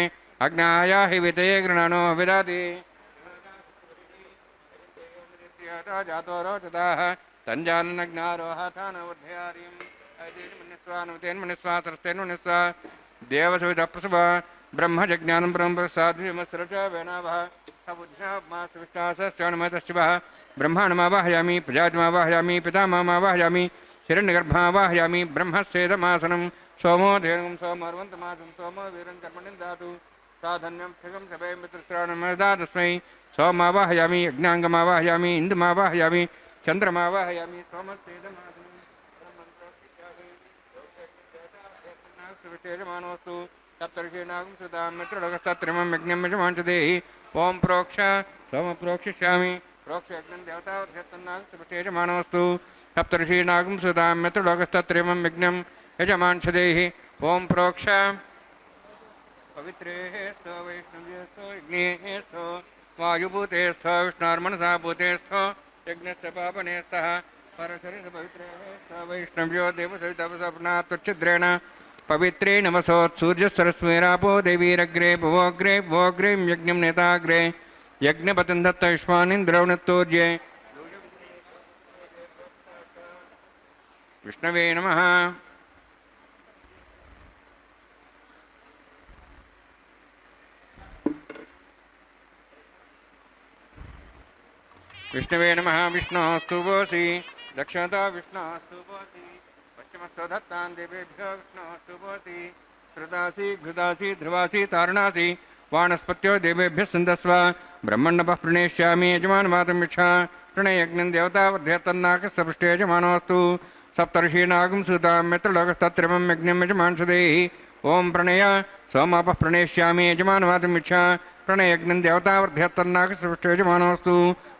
अग्नाया हि वितये गृणानो विदाति जातो रोचताः तञ्जाननग्नारोहाथानवर्धयारीं तेन्मनिस्वा देवसवितः प्रसभा ब्रह्मजज्ञानं ब्रह्मप्रसाद्विमस्रच वेनावः बुद्ध्यामासविष्टासस्यानुमतशिवः ब्रह्माणमावाहयामि प्रजातिमावाहयामि पितामहमावाहयामि हिरण्यगर्भावाहयामि ब्रह्मस्येदमासनं सोमो धेनुं सोमर्वन्तमासं सोमो वीरं कर्मणिं दातु साधन्यं क्षगं सभे मित्रश्रावणमदा तस्मै सोमावाहयामि यज्ञाङ्गमावाहयामि इन्दुमावाहयामि चन्द्रमावाहयामि सोमस्येदमासनोस्तु सप्तर्षीणागं सुतां मित्रलोकस्तत्रिमं यज्ञं यजमांसदेहि ओम प्रोक्ष सोम प्रोक्षिष्यामि प्रोक्ष यज्ञं देवतावत्यत्तन्नागस्तुतेजमानोऽस्तु सप्तर्षीणागं सुतां मित्रलोकस्तत्रिमं यज्ञं यजमांसदेहि ओम प्रोक्ष पवित्रेः स्थो वैष्णव्यस्थो यज्ञेः स्थो वायुभूते स्थो विष्णोर्मनसा भूते स्थो यज्ञस्य पापने स्तः वैष्णव्यो देवसवितपसपना त्वच्छिद्रेण पवित्रे नमसोत्सूर्यसरस्मेरापो देवीरग्रे भुवोग्रे भुवोग्रे यज्ञं नेताग्रे यज्ञपतिं दत्त विश्वानिन्द्रौणत्तोर्ये विष्णवे नमः। विष्णवे नमः। विष्णोस्तु वोसि दक्षता विष्णोस्तु वोसि पश्चिमस्वधत्तान् देवेभ्यो विष्णोस्तु वोसि श्रुतासि घृतासि ध्रुवासि तारणासि वाणस्पत्यो देवेभ्यः सन्दस्व ब्रह्मण्डपः प्रणेष्यामि यजमानमातुम् इच्छा प्रणयज्ञं देवता वर्धयतन्नाकस्सपृष्टे यजमानोऽस्तु सप्तर्षीनागं सुतां मित्रलोकस्तत्रिमं यज्ञं यजमांसदेहि ओं प्रणय सोमापः प्रणेष्यामि यजमानमातुम् इच्छा प्रणयज्ञं देवता वर्धयतन्नाकस्सपृष्टे यजमानोऽस्तु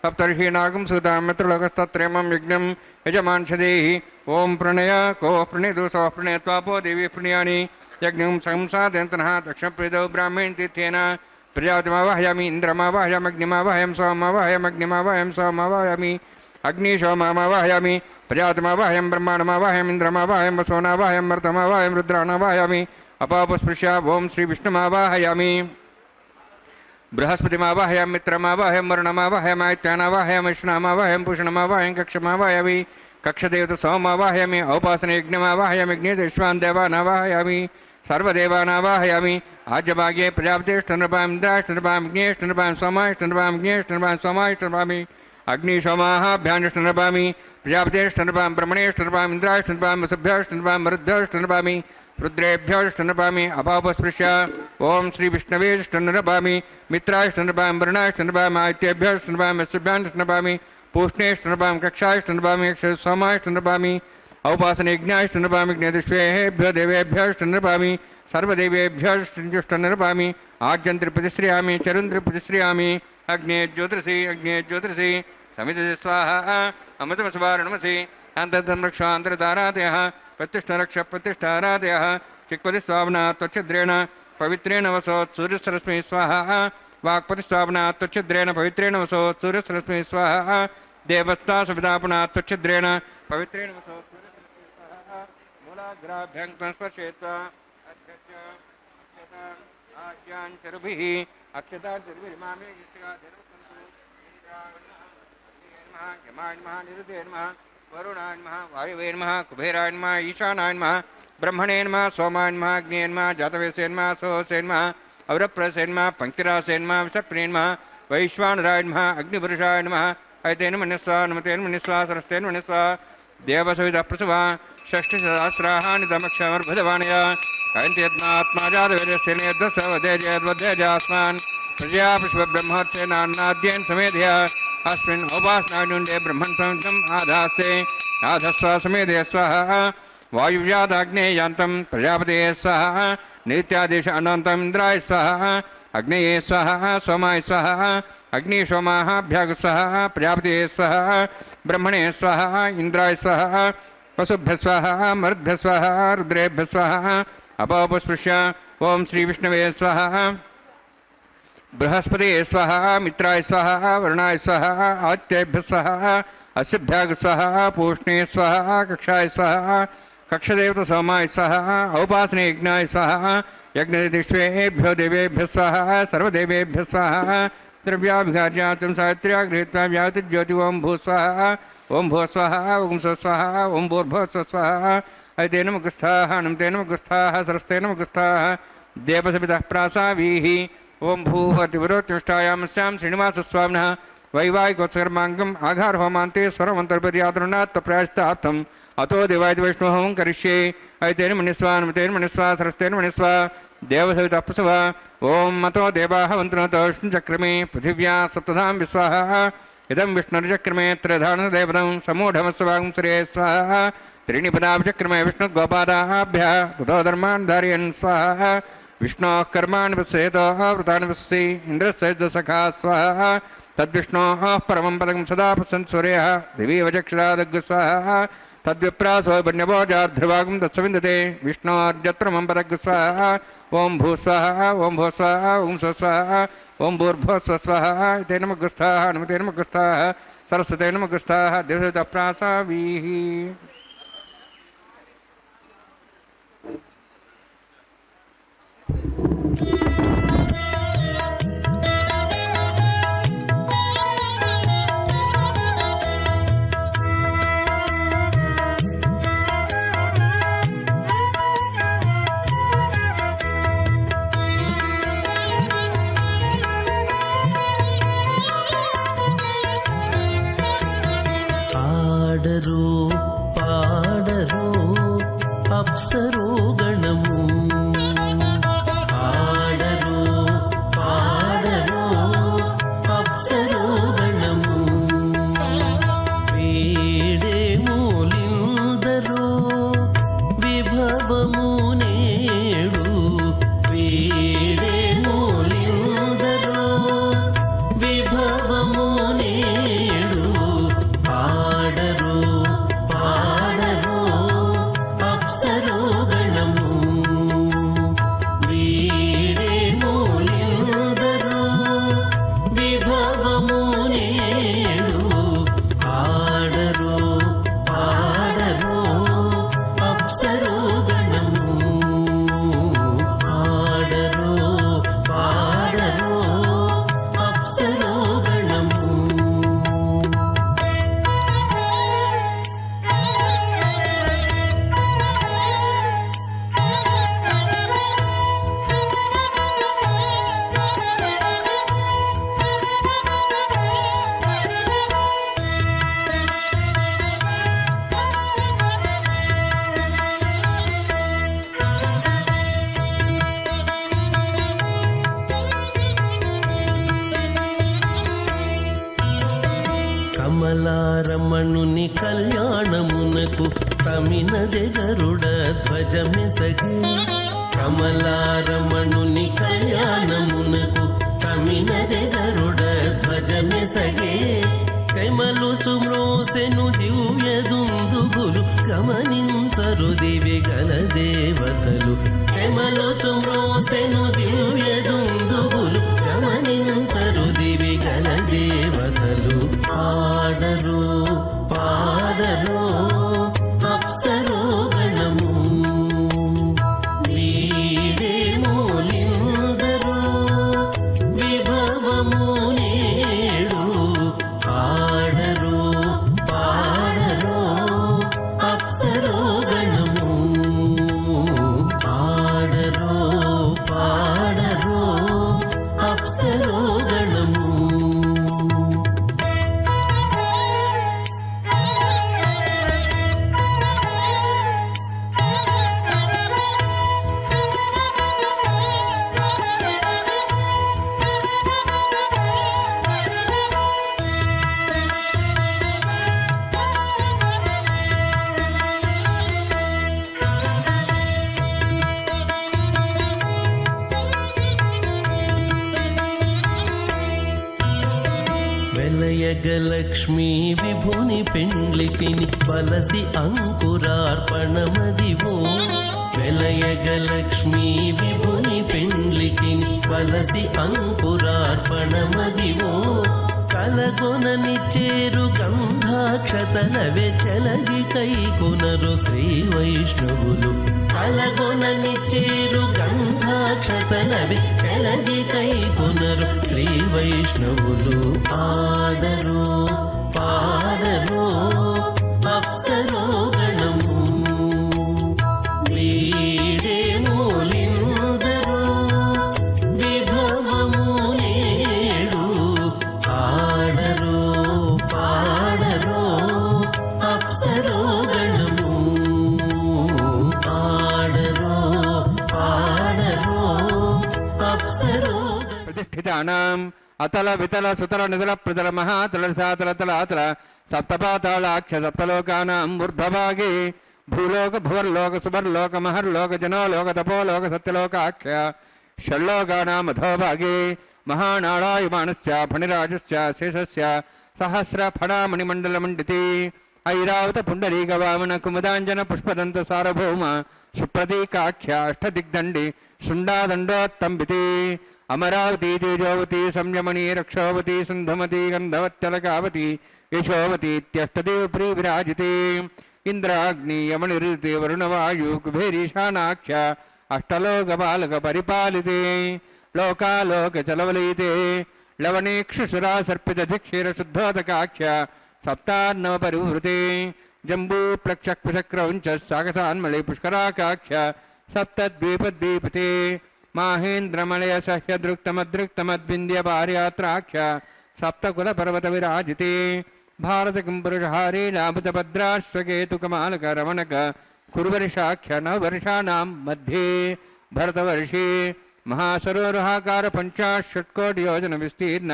सप्तर्षीनागं सुतां मित्रलोकस्तत्रिमं यज्ञं यजमांसदेहि ओं प्रणय को प्रणेतु सः प्रणयत्वापो देवी प्रणयानि यज्ञं संसादयन्तनः दक्षिणप्रीतौ ब्राह्मण तीर्थेन प्रजापतिमावाहयामि इन्द्रमावाहयामि अग्निमावाहयं सोममावाहयमग्निमावाहयं सोममावाहयामि अग्निशोममावाहयामि प्रजापतिमावाहयं ब्रह्माण्डमावाहयम् इन्द्रमावाहयं वसोनावाहयं मरुतमावाहयं रुद्राणावाहयामि अपापस्पृश्य ओं श्रीविष्णुमावाहयामि बृहस्पतिमावाहयं मित्रमावाहयं वरुणमावाहयम् आदित्यानावाहयं विष्णुमावाहयं पूषणमावाहयं कक्षमावाहयामि कक्षदेवता सोममावाहयामि औपासनयज्ञमावाहयामि यज्ञेश्वान् देवानावाहयामि सर्वदेवानावाहयामि आज्यभागे प्रजापतिष्ठनृपां इन्द्राष्टनृपां यज्ञेष्टनृपां सोमाष्टनृपां यज्ञेष्टनृपां सोमाष्टनृपामि अग्निशोमाभ्यानुष्टनृपामि प्रजापतिष्ठनृपां ब्रह्मणेष्टनृपां इन्द्राष्टनृपां वसुभ्याष्टनृपां मरुद्भ्याष्टनृपामि रुद्रेभ्योष्टनृपामि अपापस्पृश्य ओं श्रीविष्णवेष्टनृपामि मित्राष्टनृपां वरुणाष्टनृपां आदित्येभ्योष्टनृपां वसुभ्याष्टनृपामि पूष्णेष्टनृपां कक्षाष्टनृपामि सोमाष्टनृपामि औपासनयज्ञाष्टनृपामि ज्ञेदुष्वेभ्यो देवेभ्योष्टनृपामि सर्वदेवेभ्योष्टनृपामि आज्यन्त्रिप्रतिश्रियामि चरुन्त्रिप्रतिश्रियामि अग्ने ज्योतिषि समिति स्वाहा अमृतमस्वारणमसि अन्तर्धर्मरक्षान्तरतारादयः प्रतिष्ठारक्षप्रतिष्ठारादयः चिक्पतिस्वावना त्वच्छिद्रेण पवित्रेण वसोत् सूर्यसरस्मै स्वाहा वाक्पतिस्वावना त्वच्छिद्रेण पवित्रेण वसोत् सूर्यसरस्मै स्वाहा देवस्ता सवितापुना त्वच्छिद्रेण पवित्रेण वसोत् सूर्यसरस्मै स्वाहा मूलाग्राभ्यं स्पर्शयित्वा आज्ञान् चरुभिः अक्षता चरुभिर्मामे यमाय नमः निरुते नमः वरुणाय नमः वायवे नमः कुबेराय नमः ईशानाय नमः ब्रह्मणे नमः सोमाय नमः अग्ने नमः जातवेसे नमः सोसे नमः अवरप्रसे नमः पंक्तिरासे नमः विसर्पणे नमः वैश्वानराय नमः अग्निपुरुषाय नमः ऐतेन मन्यस्वा नमतेन मन्यस्वा सरस्तेन मन्यस्वा देवसवितः प्रसवा षष्ठसहस्राणि तमक्षमर्भदवाणया कयन्त्यत्मात्मा जातवेदस्तेनेद्वसवदेजयद्वदेजास्मान् प्रजया पुष्पब्रह्मोत्सेनान्नाद्येन समेधया अस्मिन् औपासनायुण्डे ब्रह्मन् संयुक्तम् आधास्ते आधस्व समेधे स्वाहा वायुव्यादाग्नेयान्तं प्रजापतेः स्वाहा नित्यादेश अनन्तं इन्द्राय स्वाहा अग्नये स्वाहा सोमाय स्वाहा अग्निशोमाभ्याग स्वाहा प्रजापतेः स्वाहा ब्रह्मणे स्वाहा इंद्राय स्वाहा वसुभ्यः स्वाहा मरुद्भ्यः स्वाहा रुद्रेभ्यः स्वाहा अपापस्पृश्य ओं श्रीविष्णवे स्वाहा बृहस्पते स्वाहा मित्राय स्वाहा वरुणाय स्वाहा आदित्येभ्यः स्वाहा अस्यभ्याग स्वाहा पूष्णे स्वाहा कक्षाय स्वाहा कक्षदेवता सोमाय स्वाहा औपासने यज्ञाय स्वाहा यज्ञदिष्वेभ्यो देवेभ्यः स्वाहा सर्वदेवेभ्यः स्वाहा द्रव्याभिघार्याचं सावित्र्या गृहीत्वा व्याहृतिज्योति ओं भू स्वाहा ओं भू स्वाहा ओं स्व स्वाहा ओं भूर्भुवः स्व स्वाहा ऐतेन मुखस्थाः नमतेन मुखस्थाः सरस्तेन मुखस्थाः देवसवितः प्रासावीः ओं भूहतिवरोत्युष्टायामस्यां श्रीनिवासस्वामिनः वैवाहिकोत्सकर्माङ्गम् आघारहोमान्ते स्वरमन्तर्पर्यातरुणात् प्रयास्तार्थम् अतो देवाय वैष्णवं करिष्ये ऐतेन मन्यस्वा नमतेन मन्यस्वा सरस्तेन मन्यस्वा देवसवितः प्रसवा ओं मतो देवाः वन्त्रनतोष्णचक्रमे पृथिव्या सप्तधां विस्वाहा इदं विष्णुर्चक्रमे त्रयधानदेवतं समूढमस्वागं श्रेय स्वाहा त्रीणि पदाभिचक्रमे विष्णुगोपादाभ्यः ततो धर्मान् धारयन् स्वाहा विष्णोः कर्माणि पश्येतोः व्रतानि पश्यसि इन्द्रस्य सखा स्वाहा तद्विष्णोः परमं पदं सदा पश्यन् सूर्यः दिवि वचक्षरादग् स्वाहा तद्विप्रासो बन्यभोजार्ध्रुवागं तत्सविन्दते विष्णोर्जत्रमं पदग् स्वाहा ओं भू स्वाहा ओं भो स्वाहा ओं स्व स्वाहा ओं भूर्भुवः स्व स्वाहा तेन मुखस्थाः नमतेन मुखस्थाः सरस्वते नमकृष्टाः देवताप्रासावीः। ఆడరు పాడరు అప్సరో గణము, ఆడరు పాడరు అప్సరో గణము, వీడే మూలిందరో విభవము నేడు, వీడే మూలిందరో విభవము నేడు, ఆడరు పాడరు అప్సరో గణము, వీడే మూలిందరో విభవము నేడు, ఆడరు పాడరు అప్సరో గణము, ఆడరు పాడరు అప్సరో గణము. కమలారమణుని కళ్యాణమునకు తమినదె గరుడ ధ్వజమెసగే, కమలారమణుని కళ్యాణమునకు తమినదె గరుడ ధ్వజమెసగే, తెమలుచు మ్రోసెను దివ్య దుందుబులు గమనించరు దివి గల దేవతలు, తెమలుచు మ్రోసెను దివ్య దుందుబులు గమనించరు దివి గల దేవతలు, ఆడరు పాడరు అప్సరో గణము, వీడే మూలిందరో విభవము నేడు, ఆడరు పాడరు అప్సరో గణము, ఆడరు పాడరు అప్సరో గణము. వెలయగలక్ష్మీ విభుని పెండ్లికిని బలసి అంకురార్పణమదివో, వెలయగలక్ష్మీ విభుని పెండ్లికిని బలసి అంకురార్పణమదివో, కలగొననిచ్చేరు గంధాక్షతలవే చెలగి కైకొనరు శ్రీ వైష్ణవులు, కలగొననిచ్చేరు గంధాక్షతలవే చెలగి కైకొనరు శ్రీ వైష్ణవులు, ఆడరు పాడరు అప్సరో గణము, వీడే మూలిందరో విభవము నేడు, ఆడరు పాడరు అప్సరో గణము, ఆడరు పాడరు అప్సరో ప్రతిష్ఠితానాం అతల వితల సుతల నితల ప్రతల మహాతల సాతల తలాతల సప్తపాతాళాక్ష సప్తలోకానాం ఊర్ధ్వభాగే భూలోక భువర్లోక సువర్లోక మహర్లోక జనోలోక తపోలోక సత్యలోకాఖ్య షణ్లోకానాం అధోభాగే మహానాళాయమానస్య ఫణిరాజస్య శేషస్య సహస్ర ఫణామణిమండలమండితే ఐరావత పుండరీక వామన కుముదాంజన పుష్పదంత సార్వభౌమ సుప్రతీకాఖ్య అష్టదిగ్దండి శుండాదండోత్తంబితే अमरावती तेजोवती संयमनी रक्षोवती सिंधुमती गंधवत्यलकावती यशोवती इत्यष्टदेव प्रिय विराजिते इंद्राग्नि यमनिर्दिते वरुणवायु कुबेरीशानाख्य अष्टलोकपालक परिपालिते लोकालोक चलवलिते लवणेक्षुसुरा सर्पित धिक्षीर शुद्धोदकाख्य सप्तान्नव परिवृते जम्बू प्लक्षक्रौंच सागसान्मले पुष्कराकाख्य सप्तद्वीपद्वीपते माहेन्द्रमलय सह्यदृक्तमदृक्तमद्विन्द्य पार्यात्राख्य सप्तकुल पर्वत विराजिते भारत किंपुरुषहारे नाभुतभद्राश्वकेतुकमालक रमणक कुरुवर्षाख्य नववर्षाणां मध्ये भरतवर्षे महासरोरुहाकार 50 योजन विस्तीर्ण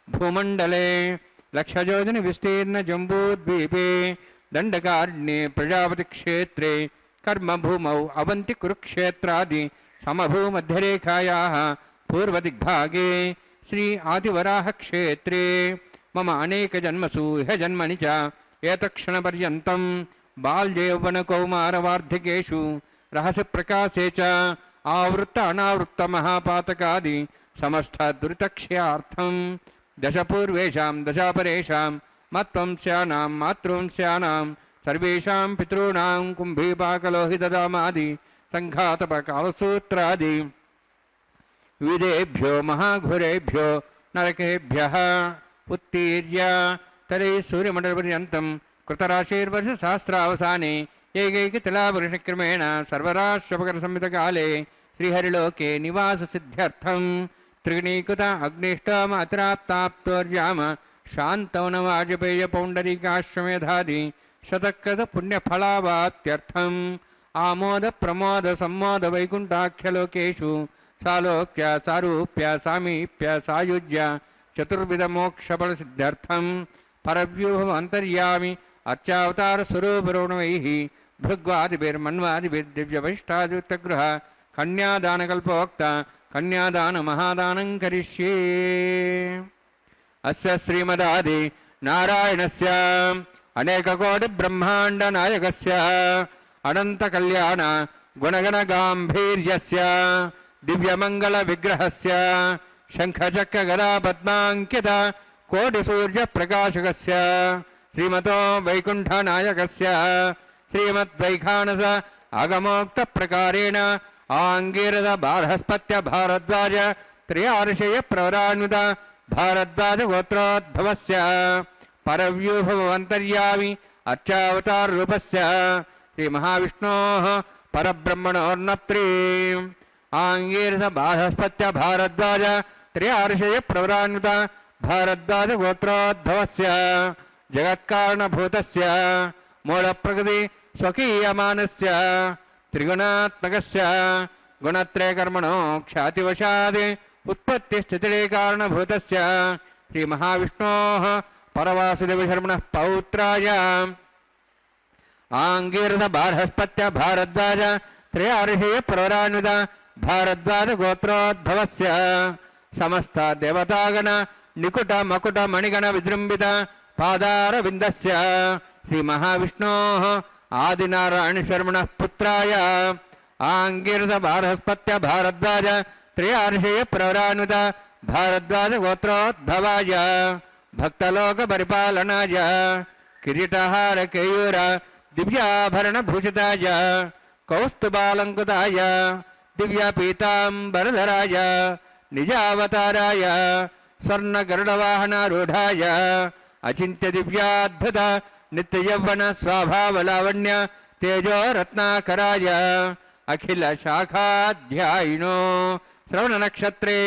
भूमंडले लक्षयोजन विस्तीर्ण जम्बूद्वीपे दंडकारण्ये प्रजापति क्षेत्रे कर्मभूमौ अवंति कुरुक्षेत्रादि समभूमध्यरेखायाः पूर्वदिग्भागे श्री आदिवराह क्षेत्रे मम अनेक जन्मसु इह जन्मनि च एतत्क्षणपर्यन्तं बाल्ययौवनकौमारवार्धिकेषु रहस्यप्रकाशे च आवृत्त अनावृत्त महापातकादि समस्त दुरितक्षयार्थं दशपूर्वेषां दशापरेषां मत्वंस्यानां मातृवंस्यानां सर्वेषां पितॄणां कुम्भीपाकलोहितदामादि संघातपकालसूत्रादि विविधेभ्यो महाघोरेभ्यो नरकेभ्यः उत्तीर्य तरै सूर्यमण्डलपर्यन्तं कृतराशिर्वर्षसहस्रावसाने एकैकतिलावर्षक्रमेण सर्वराष्ट्रपकरसंहितकाले श्रीहरिलोके निवाससिद्ध्यर्थं त्रिगुणीकृत अग्निष्टम अतिराप्ताप्तोर्याम शान्तवनवाजपेय पौण्डरीकाश्वमेधादि शतकृत पुण्यफलावाप्त्यर्थम् आमोद प्रमोद सम्मोद वैकुण्ठाख्यलोकेषु सालोक्य सारूप्य सामीप्य सायुज्य चतुर्विधमोक्षफलसिद्ध्यर्थं परव्यूहमन्तर्यामि अर्चावतारस्वरूपरोणवैः भृग्वादिभिर्मन्वादिभिर्दिव्यवैष्ठायुक्तगृह कन्यादानकल्पोक्त कन्यादानमहादानं करिष्ये अस्य श्रीमदादि नारायणस्य अनेककोटिब्रह्माण्डनायकस्य अनन्तकल्याण गुणगणगाम्भीर्यस्य दिव्यमङ्गलविग्रहस्य शङ्खचक्रगदापद्माङ्कित कोटिसूर्यप्रकाशकस्य श्रीमतो वैकुण्ठनायकस्य श्रीमद्वैखानस आगमोक्तप्रकारेण आङ्गीरस बार्हस्पत्य भारद्वाज त्रयार्षय प्रवरान्वित भारद्वाज गोत्रोद्भवस्य परव्यूहमन्तर्यामि अर्चावताररूपस्य श्रीमहाविष्णोः परब्रह्मणोर्नप्त्री आङ्गीरस बार्हस्पत्य भारद्वाज त्रयार्षय प्रवरान्वित भारद्वाज गोत्रोद्भवस्य जगत्कारणभूतस्य मूलप्रकृति स्वकीयमानस्य त्रिगुणात्मकस्य गुणत्रयकर्मणो ख्यातिवशात् उत्पत्तिस्थितिरे कारणभूतस्य श्रीमहाविष्णोः परवासुदेवशर्मणः पौत्राय आङ्गीरस बार्हस्पत्य भारद्वाज त्रयार्षय प्रवरान्वित भारद्वाज गोत्रोद्भवस्य समस्त देवतागण निकुट मकुट मणिगण विजृंभित पादारविन्दस्य श्रीमहाविष्णोः आदिनारायणशर्मणः पुत्राय आङ्गीरस बार्हस्पत्य भारद्वाज त्रयार्षय प्रवरान्वित भारद्वाज गोत्रोद्भवाय भक्तलोक परिपालनाय किरीटहार केयूर दिव्याभरणभूषिताय कौस्तुभालङ्कृताय दिव्यपीताम्बरधराय निजावताराय स्वर्णगरुडवाहनारूढाय अचिन्त्य दिव्याद्भुत नित्ययौवन स्वाभावलावण्य तेजो रत्नाकराय अखिल शाखाध्यायिनो श्रवणनक्षत्रे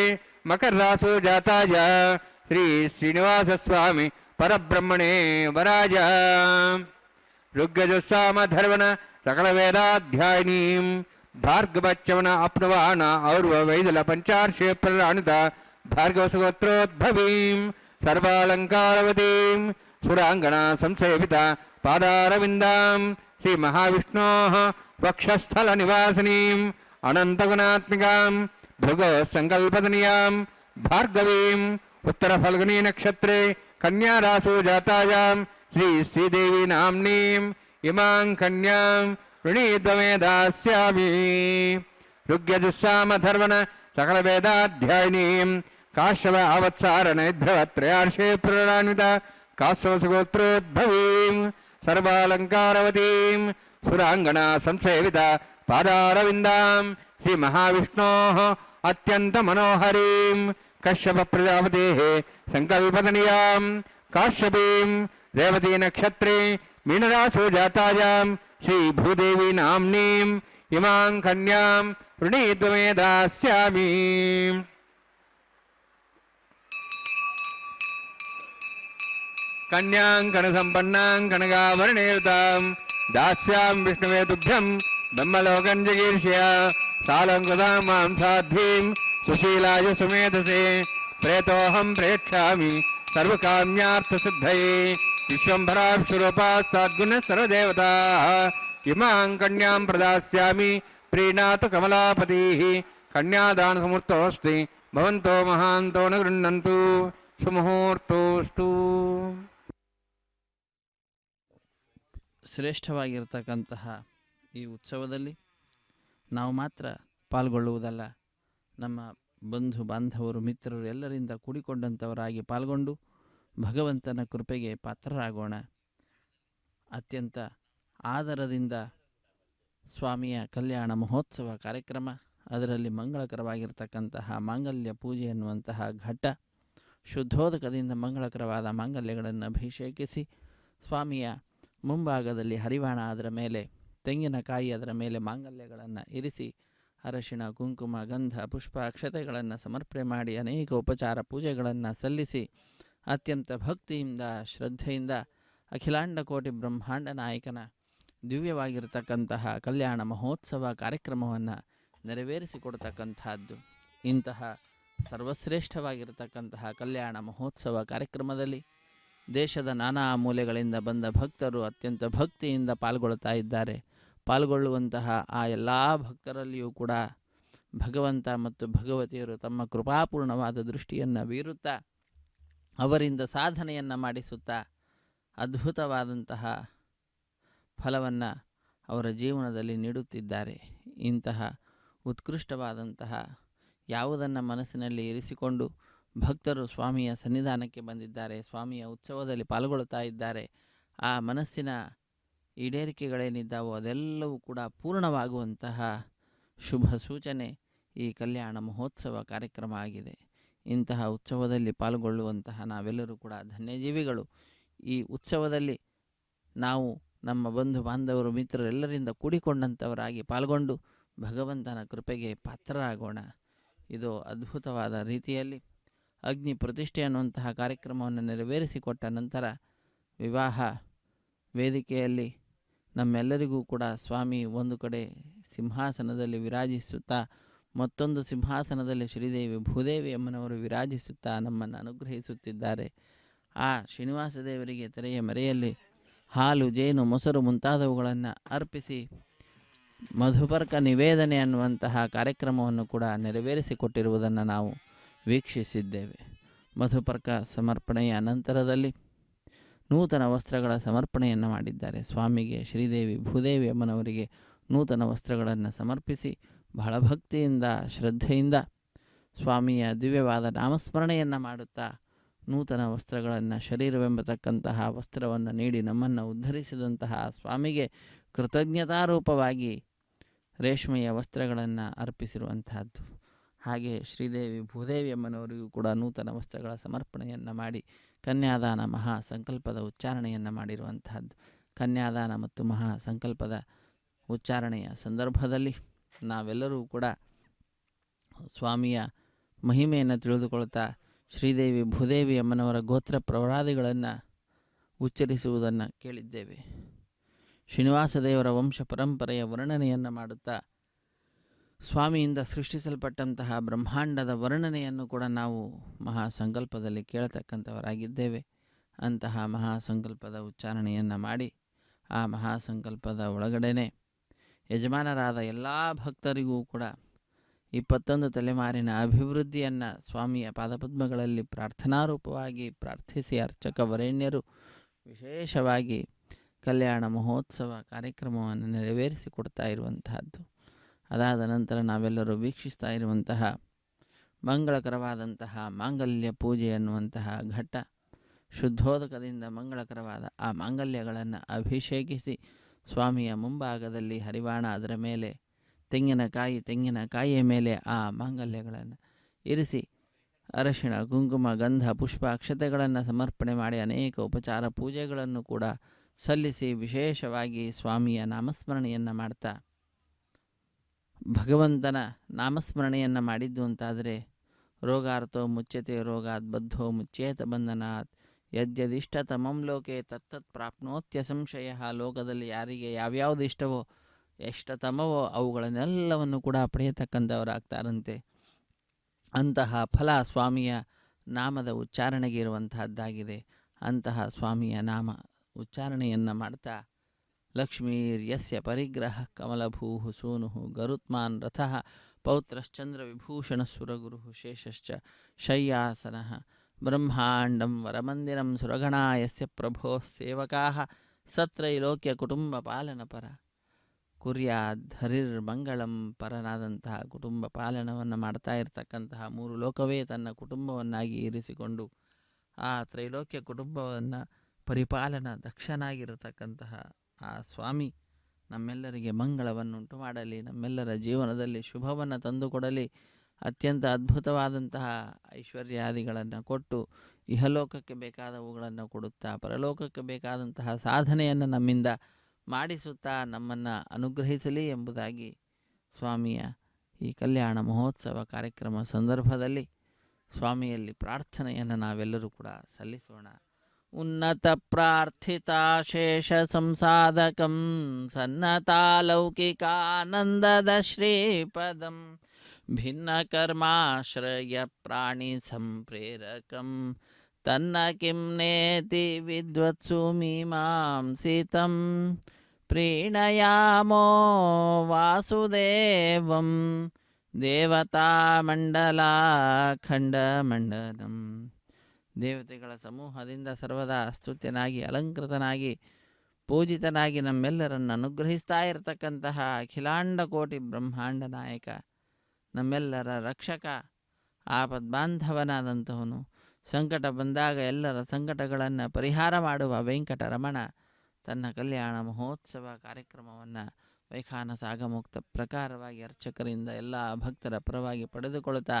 मकररासु जाताय श्री श्रीनिवासस्वामी परब्रह्मणे वराय ऋग्यजुस्सामधर्वण सकलवेदाध्यायिनीं भार्गवच्यवन अप्नुवान और्ववैदल पंचार्षे प्रराणित भार्गवसुगोत्रोद्भवीं सर्वालङ्कारवतीं सुराङ्गना संसेविता पादारविन्दां श्रीमहाविष्णोः वक्षस्थलनिवासिनीम् अनन्तगुणात्मिकां भृगो सङ्कल्पतनीयां भार्गवीम् उत्तरफल्गुनी नक्षत्रे कन्यारासु जातायां श्री श्रीदेवी नाम्नीम् इमां कन्यां ऋणीद्वमे दास्यामि ऋग्यजुस्सामधर्वण सकलवेदाध्यायिनीं काश्यप आवत्सारणैध्रवत्रयार्षे प्रेरणान्वित काश्यपसुगोत्रोद्भवीं सर्वालङ्कारवतीं सुराङ्गना संसेविता पादारविन्दां श्रीमहाविष्णोः अत्यन्तमनोहरीं कश्यपप्रजापतेः सङ्कल्पतनीयां काश्यपीं रेवतीनक्षत्रे मीनरासो जातायां श्रीभूदेवी नाम्नीम् इमां कन्यां वृणीत्वमे दास्यामि। कन्यां कनसम्पन्नां कनकाभरणेयुतां दास्यां विष्णुवे तुभ्यं ब्रह्मलोकं जगीर्ष्य सालङ्कृतां मां साध्वीं सुशीलाय सुमेधसे प्रेतोऽहं प्रेक्षामि सर्वकाम्यार्थसिद्धये विश्वम्भराक्षुरूपास्ताद्गुणः सर्वदेवताः इमां कन्यां प्रदास्यामि प्रीणातु कमलापतिः कन्यादानसमुहूर्तोऽस्ति भवन्तो महान्तो न गृह्णन्तु ಸುಮುಹೂರ್ತೋಸ್ತು. ಶ್ರೇಷ್ಠವಾಗಿರ್ತಕ್ಕಂತಹ ಈ ಉತ್ಸವದಲ್ಲಿ ನಾವು ಮಾತ್ರ ಪಾಲ್ಗೊಳ್ಳುವುದಲ್ಲ, ನಮ್ಮ ಬಂಧು ಬಾಂಧವರು ಮಿತ್ರರು ಎಲ್ಲರಿಂದ ಕೂಡಿಕೊಂಡಂಥವರಾಗಿ ಪಾಲ್ಗೊಂಡು ಭಗವಂತನ ಕೃಪೆಗೆ ಪಾತ್ರರಾಗೋಣ. ಅತ್ಯಂತ ಆದರದಿಂದ ಸ್ವಾಮಿಯ ಕಲ್ಯಾಣ ಮಹೋತ್ಸವ ಕಾರ್ಯಕ್ರಮ, ಅದರಲ್ಲಿ ಮಂಗಳಕರವಾಗಿರ್ತಕ್ಕಂತಹ ಮಾಂಗಲ್ಯ ಪೂಜೆ ಎನ್ನುವಂತಹ ಘಟ್ಟ, ಶುದ್ಧೋದಕದಿಂದ ಮಂಗಳಕರವಾದ ಮಾಂಗಲ್ಯಗಳನ್ನು ಅಭಿಷೇಕಿಸಿ ಸ್ವಾಮಿಯ ಮುಂಭಾಗದಲ್ಲಿ ಹರಿವಾಣ, ಅದರ ಮೇಲೆ ತೆಂಗಿನಕಾಯಿ, ಅದರ ಮೇಲೆ ಮಾಂಗಲ್ಯಗಳನ್ನು ಇರಿಸಿ ಅರಶಿಣ ಕುಂಕುಮ ಗಂಧ ಪುಷ್ಪ ಅಕ್ಷತೆಗಳನ್ನು ಸಮರ್ಪಣೆ ಮಾಡಿ ಅನೇಕ ಉಪಚಾರ ಪೂಜೆಗಳನ್ನು ಸಲ್ಲಿಸಿ ಅತ್ಯಂತ ಭಕ್ತಿಯಿಂದ ಶ್ರದ್ಧೆಯಿಂದ ಅಖಿಲಾಂಡ ಕೋಟಿ ಬ್ರಹ್ಮಾಂಡ ನಾಯಕನ ದಿವ್ಯವಾಗಿರತಕ್ಕಂತಹ ಕಲ್ಯಾಣ ಮಹೋತ್ಸವ ಕಾರ್ಯಕ್ರಮವನ್ನು ನೆರವೇರಿಸಿಕೊಡ್ತಕ್ಕಂಥದ್ದು. ಇಂತಹ ಸರ್ವಶ್ರೇಷ್ಠವಾಗಿರತಕ್ಕಂತಹ ಕಲ್ಯಾಣ ಮಹೋತ್ಸವ ಕಾರ್ಯಕ್ರಮದಲ್ಲಿ ದೇಶದ ನಾನಾ ಮೂಲೆಗಳಿಂದ ಬಂದ ಭಕ್ತರು ಅತ್ಯಂತ ಭಕ್ತಿಯಿಂದ ಪಾಲ್ಗೊಳ್ಳುತ್ತಾ ಇದ್ದಾರೆ. ಪಾಲ್ಗೊಳ್ಳುವಂತಹ ಆ ಎಲ್ಲ ಭಕ್ತರಲ್ಲಿಯೂ ಕೂಡ ಭಗವಂತ ಮತ್ತು ಭಗವತಿಯರು ತಮ್ಮ ಕೃಪಾಪೂರ್ಣವಾದ ದೃಷ್ಟಿಯನ್ನು ಬೀರುತ್ತಾ ಅವರಿಂದ ಸಾಧನೆಯನ್ನು ಮಾಡಿಸುತ್ತಾ ಅದ್ಭುತವಾದಂತಹ ಫಲವನ್ನು ಅವರ ಜೀವನದಲ್ಲಿ ನೀಡುತ್ತಿದ್ದಾರೆ. ಇಂತಹ ಉತ್ಕೃಷ್ಟವಾದಂತಹ ಯಾವುದನ್ನು ಮನಸ್ಸಿನಲ್ಲಿ ಇರಿಸಿಕೊಂಡು ಭಕ್ತರು ಸ್ವಾಮಿಯ ಸನ್ನಿಧಾನಕ್ಕೆ ಬಂದಿದ್ದಾರೆ, ಸ್ವಾಮಿಯ ಉತ್ಸವದಲ್ಲಿ ಪಾಲ್ಗೊಳ್ಳುತ್ತಾ ಇದ್ದಾರೆ, ಆ ಮನಸ್ಸಿನ ಈಡೇರಿಕೆಗಳೇನಿದ್ದಾವೋ ಅದೆಲ್ಲವೂ ಕೂಡ ಪೂರ್ಣವಾಗುವಂತಹ ಶುಭ ಸೂಚನೆ ಈ ಕಲ್ಯಾಣ ಮಹೋತ್ಸವ ಕಾರ್ಯಕ್ರಮ ಆಗಿದೆ. ಇಂತಹ ಉತ್ಸವದಲ್ಲಿ ಪಾಲ್ಗೊಳ್ಳುವಂತಹ ನಾವೆಲ್ಲರೂ ಕೂಡ ಧನ್ಯಜೀವಿಗಳು. ಈ ಉತ್ಸವದಲ್ಲಿ ನಾವು ನಮ್ಮ ಬಂಧು ಬಾಂಧವರು ಮಿತ್ರರೆಲ್ಲರಿಂದ ಕೂಡಿಕೊಂಡಂಥವರಾಗಿ ಪಾಲ್ಗೊಂಡು ಭಗವಂತನ ಕೃಪೆಗೆ ಪಾತ್ರರಾಗೋಣ. ಇದು ಅದ್ಭುತವಾದ ರೀತಿಯಲ್ಲಿ ಅಗ್ನಿ ಪ್ರತಿಷ್ಠೆ ಅನ್ನುವಂತಹ ಕಾರ್ಯಕ್ರಮವನ್ನು ನೆರವೇರಿಸಿಕೊಟ್ಟ ನಂತರ ವಿವಾಹ ವೇದಿಕೆಯಲ್ಲಿ ನಮ್ಮೆಲ್ಲರಿಗೂ ಕೂಡ ಸ್ವಾಮಿ ಒಂದು ಕಡೆ ಸಿಂಹಾಸನದಲ್ಲಿ ವಿರಾಜಿಸುತ್ತಾ ಮತ್ತೊಂದು ಸಿಂಹಾಸನದಲ್ಲಿ ಶ್ರೀದೇವಿ ಭೂದೇವಿ ಅಮ್ಮನವರು ವಿರಾಜಿಸುತ್ತಾ ನಮ್ಮನ್ನು ಅನುಗ್ರಹಿಸುತ್ತಿದ್ದಾರೆ. ಆ ಶ್ರೀನಿವಾಸ ದೇವರಿಗೆ ತೆರೆಯ ಮರೆಯಲ್ಲಿ ಹಾಲು ಜೇನು ಮೊಸರು ಮುಂತಾದವುಗಳನ್ನು ಅರ್ಪಿಸಿ ಮಧುಪರ್ಕ ನಿವೇದನೆ ಅನ್ನುವಂತಹ ಕಾರ್ಯಕ್ರಮವನ್ನು ಕೂಡ ನೆರವೇರಿಸಿಕೊಟ್ಟಿರುವುದನ್ನು ನಾವು ವೀಕ್ಷಿಸಿದ್ದೇವೆ. ಮಧುಪರ್ಕ ಸಮರ್ಪಣೆಯ ನಂತರದಲ್ಲಿ ನೂತನ ವಸ್ತ್ರಗಳ ಸಮರ್ಪಣೆಯನ್ನು ಮಾಡಿದ್ದಾರೆ. ಸ್ವಾಮಿಗೆ ಶ್ರೀದೇವಿ ಭೂದೇವಿ ಅಮ್ಮನವರಿಗೆ ನೂತನ ವಸ್ತ್ರಗಳನ್ನು ಸಮರ್ಪಿಸಿ ಬಹಳ ಭಕ್ತಿಯಿಂದ ಶ್ರದ್ಧೆಯಿಂದ ಸ್ವಾಮಿಯ ದಿವ್ಯವಾದ ನಾಮಸ್ಮರಣೆಯನ್ನು ಮಾಡುತ್ತಾ ನೂತನ ವಸ್ತ್ರಗಳನ್ನು ಶರೀರವೆಂಬತಕ್ಕಂತಹ ವಸ್ತ್ರವನ್ನು ನೀಡಿ ನಮ್ಮನ್ನು ಉದ್ಧರಿಸಿದಂತಹ ಸ್ವಾಮಿಗೆ ಕೃತಜ್ಞತಾರೂಪವಾಗಿ ರೇಷ್ಮೆಯ ವಸ್ತ್ರಗಳನ್ನು ಅರ್ಪಿಸಿರುವಂತಹದ್ದು. ಹಾಗೆ ಶ್ರೀದೇವಿ ಭೂದೇವಿ ಅಮ್ಮನವರಿಗೂ ಕೂಡ ನೂತನ ವಸ್ತ್ರಗಳ ಸಮರ್ಪಣೆಯನ್ನು ಮಾಡಿ ಕನ್ಯಾದಾನ ಮಹಾ ಸಂಕಲ್ಪದ ಉಚ್ಚಾರಣೆಯನ್ನು ಮಾಡಿರುವಂತಹದ್ದು. ಕನ್ಯಾದಾನ ಮತ್ತು ಮಹಾ ಸಂಕಲ್ಪದ ಉಚ್ಚಾರಣೆಯ ಸಂದರ್ಭದಲ್ಲಿ ನಾವೆಲ್ಲರೂ ಕೂಡ ಸ್ವಾಮಿಯ ಮಹಿಮೆಯನ್ನು ತಿಳಿದುಕೊಳ್ತಾ ಶ್ರೀದೇವಿ ಭೂದೇವಿ ಅಮ್ಮನವರ ಗೋತ್ರ ಪ್ರವರಾದಿಗಳನ್ನು ಉಚ್ಚರಿಸುವುದನ್ನು ಕೇಳಿದ್ದೇವೆ. ಶ್ರೀನಿವಾಸ ದೇವರ ವಂಶ ಪರಂಪರೆಯ ವರ್ಣನೆಯನ್ನು ಮಾಡುತ್ತಾ ಸ್ವಾಮಿಯಿಂದ ಸೃಷ್ಟಿಸಲ್ಪಟ್ಟಂತಹ ಬ್ರಹ್ಮಾಂಡದ ವರ್ಣನೆಯನ್ನು ಕೂಡ ನಾವು ಮಹಾಸಂಕಲ್ಪದಲ್ಲಿ ಕೇಳತಕ್ಕಂಥವರಾಗಿದ್ದೇವೆ. ಅಂತಹ ಮಹಾಸಂಕಲ್ಪದ ಉಚ್ಚಾರಣೆಯನ್ನು ಮಾಡಿ ಆ ಮಹಾಸಂಕಲ್ಪದ ಒಳಗಡೆನೆ ಯಜಮಾನರಾದ ಎಲ್ಲ ಭಕ್ತರಿಗೂ ಕೂಡ 21 ತಲೆಮಾರಿನ ಅಭಿವೃದ್ಧಿಯನ್ನು ಸ್ವಾಮಿಯ ಪಾದಪದ್ಮಗಳಲ್ಲಿ ಪ್ರಾರ್ಥನಾರೂಪವಾಗಿ ಪ್ರಾರ್ಥಿಸಿ ಅರ್ಚಕ ವರೇಣ್ಯರು ವಿಶೇಷವಾಗಿ ಕಲ್ಯಾಣ ಮಹೋತ್ಸವ ಕಾರ್ಯಕ್ರಮವನ್ನು ನೆರವೇರಿಸಿಕೊಡ್ತಾ ಇರುವಂತಹದ್ದು. ಅದಾದ ನಂತರ ನಾವೆಲ್ಲರೂ ವೀಕ್ಷಿಸ್ತಾ ಇರುವಂತಹ ಮಂಗಳಕರವಾದಂತಹ ಮಾಂಗಲ್ಯ ಪೂಜೆ ಅನ್ನುವಂತಹ ಘಟ್ಟ. ಶುದ್ಧೋದಕದಿಂದ ಮಂಗಳಕರವಾದ ಆ ಮಾಂಗಲ್ಯಗಳನ್ನು ಅಭಿಷೇಕಿಸಿ ಸ್ವಾಮಿಯ ಮುಂಭಾಗದಲ್ಲಿ ಹರಿವಾಣ, ಅದರ ಮೇಲೆ ತೆಂಗಿನಕಾಯಿಯ ಮೇಲೆ ಆ ಮಾಂಗಲ್ಯಗಳನ್ನು ಇರಿಸಿ ಅರಶಿಣ, ಕುಂಕುಮ, ಗಂಧ, ಪುಷ್ಪ, ಅಕ್ಷತೆಗಳನ್ನು ಸಮರ್ಪಣೆ ಮಾಡಿ ಅನೇಕ ಉಪಚಾರ ಪೂಜೆಗಳನ್ನು ಕೂಡ ಸಲ್ಲಿಸಿ ವಿಶೇಷವಾಗಿ ಸ್ವಾಮಿಯ ನಾಮಸ್ಮರಣೆಯನ್ನು ಮಾಡ್ತಾ, ಭಗವಂತನ ನಾಮಸ್ಮರಣೆಯನ್ನು ಮಾಡಿದ್ದು ಅಂತಾದರೆ ರೋಗಾರ್ಥೋ ಮುಚ್ಯತೆ ರೋಗಾತ್ ಬದ್ಧೋ ಮುಚ್ಚೇತ ಬಂಧನಾತ್ ಯದ್ಯದಿಷ್ಟತಮಂ ಲೋಕೆ ತತ್ತತ್ ಪ್ರಾಪ್ನೋತ್ಯ ಸಂಶಯ. ಲೋಕದಲ್ಲಿ ಯಾರಿಗೆ ಯಾವ್ಯಾವುದು ಇಷ್ಟವೋ ಎಷ್ಟತಮವೋ ಅವುಗಳನ್ನೆಲ್ಲವನ್ನು ಕೂಡ ಪಡೆಯತಕ್ಕಂಥವರಾಗ್ತಾರಂತೆ. ಅಂತಹ ಫಲ ಸ್ವಾಮಿಯ ನಾಮದ ಉಚ್ಚಾರಣೆಗೆ ಇರುವಂತಹದ್ದಾಗಿದೆ. ಅಂತಹ ಸ್ವಾಮಿಯ ನಾಮ ಉಚ್ಚಾರಣೆಯನ್ನು ಮಾಡ್ತಾ, ಲಕ್ಷ್ಮೀರ್ಯಸ್ಯ ಪರಿಗ್ರಹ ಕಮಲಭೂ ಸೂನು ಗರುತ್ಮಾನ್ ರಥಃ ಪೌತ್ರಶ್ಚಂದ್ರ ವಿಭೂಷಣ ಸುರಗುರು ಶೇಷಶ್ಚ ಶಯ್ಯಾಸನ ಬ್ರಹ್ಮಾಂಡಂ ವರಮಂದಿರಂ ಸುರಗಣಾ ಯಸ್ಯ ಪ್ರಭೋ ಸೇವಕಾ ಸತ್ರೈಲೋಕ್ಯ ಕುಟುಂಬ ಪಾಲನ ಪರ ಕುರ್ಯಾಧರಿರ್ ಮಂಗಳಂ. ಪರನಾದಂತಹ ಕುಟುಂಬ ಪಾಲನವನ್ನು ಮಾಡ್ತಾ ಇರತಕ್ಕಂತಹ 3 ಲೋಕವೇ ತನ್ನ ಕುಟುಂಬವನ್ನಾಗಿ ಇರಿಸಿಕೊಂಡು ಆ ತ್ರೈಲೋಕ್ಯ ಕುಟುಂಬವನ್ನು ಪರಿಪಾಲನ ದಕ್ಷನಾಗಿರತಕ್ಕಂತಹ ಆ ಸ್ವಾಮಿ ನಮ್ಮೆಲ್ಲರಿಗೆ ಮಂಗಳವನ್ನುಂಟು ಮಾಡಲಿ, ನಮ್ಮೆಲ್ಲರ ಜೀವನದಲ್ಲಿ ಶುಭವನ್ನು ತಂದುಕೊಡಲಿ, ಅತ್ಯಂತ ಅದ್ಭುತವಾದಂತಹ ಐಶ್ವರ್ಯಾದಿಗಳನ್ನು ಕೊಟ್ಟು ಇಹಲೋಕಕ್ಕೆ ಬೇಕಾದವುಗಳನ್ನು ಕೊಡುತ್ತಾ ಪರಲೋಕಕ್ಕೆ ಬೇಕಾದಂತಹ ಸಾಧನೆಯನ್ನು ನಮ್ಮಿಂದ ಮಾಡಿಸುತ್ತಾ ನಮ್ಮನ್ನು ಅನುಗ್ರಹಿಸಲಿ ಎಂಬುದಾಗಿ ಸ್ವಾಮಿಯ ಈ ಕಲ್ಯಾಣ ಮಹೋತ್ಸವ ಕಾರ್ಯಕ್ರಮ ಸಂದರ್ಭದಲ್ಲಿ ಸ್ವಾಮಿಯಲ್ಲಿ ಪ್ರಾರ್ಥನೆಯನ್ನು ನಾವೆಲ್ಲರೂ ಕೂಡ ಸಲ್ಲಿಸೋಣ. ಉನ್ನತ ಪ್ರಾರ್ಥಿತಾಶೇಷ ಸಂಸಾಧಕಂ ಸನ್ನತಾಲೌಕಿಕಾನಂದದ ಶ್ರೀಪದಂ ಭಿನ್ನ ಕರ್ಮಾಶ್ರಯ ಪ್ರಾಣಿ ಸಂಪ್ರೇರಕಂ ತನ್ನ ಕಿಂ ನೇತಿ ವಿದ್ವತ್ಸು ಮೀಮಾಂಸಿತಂ ಪ್ರೀಣಯಾಮೋ ವಾಸುದೇವಂ ದೇವತಾಮಂಡಲಾಖಂಡಮಂಡಲಂ. ದೇವತೆಗಳ ಸಮೂಹದಿಂದ ಸರ್ವದಾ ಸ್ತುತ್ಯನಾಗಿ ಅಲಂಕೃತನಾಗಿ ಪೂಜಿತನಾಗಿ ನಮ್ಮೆಲ್ಲರನ್ನು ಅನುಗ್ರಹಿಸ್ತಾ ಇರತಕ್ಕಂತಹ ಅಖಿಲಾಂಡ ಕೋಟಿ ಬ್ರಹ್ಮಾಂಡ ನಾಯಕ, ನಮ್ಮೆಲ್ಲರ ರಕ್ಷಕ, ಆಪದ್ಬಾಂಧವನಾದಂಥವನು, ಸಂಕಟ ಬಂದಾಗ ಎಲ್ಲರ ಸಂಕಟಗಳನ್ನು ಪರಿಹಾರ ಮಾಡುವ ವೆಂಕಟರಮಣ ತನ್ನ ಕಲ್ಯಾಣ ಮಹೋತ್ಸವ ಕಾರ್ಯಕ್ರಮವನ್ನು ವೈಖಾನಸ ಆಗಮುಕ್ತ ಪ್ರಕಾರವಾಗಿ ಅರ್ಚಕರಿಂದ ಎಲ್ಲ ಭಕ್ತರ ಪರವಾಗಿ ಪಡೆದುಕೊಳ್ಳುತ್ತಾ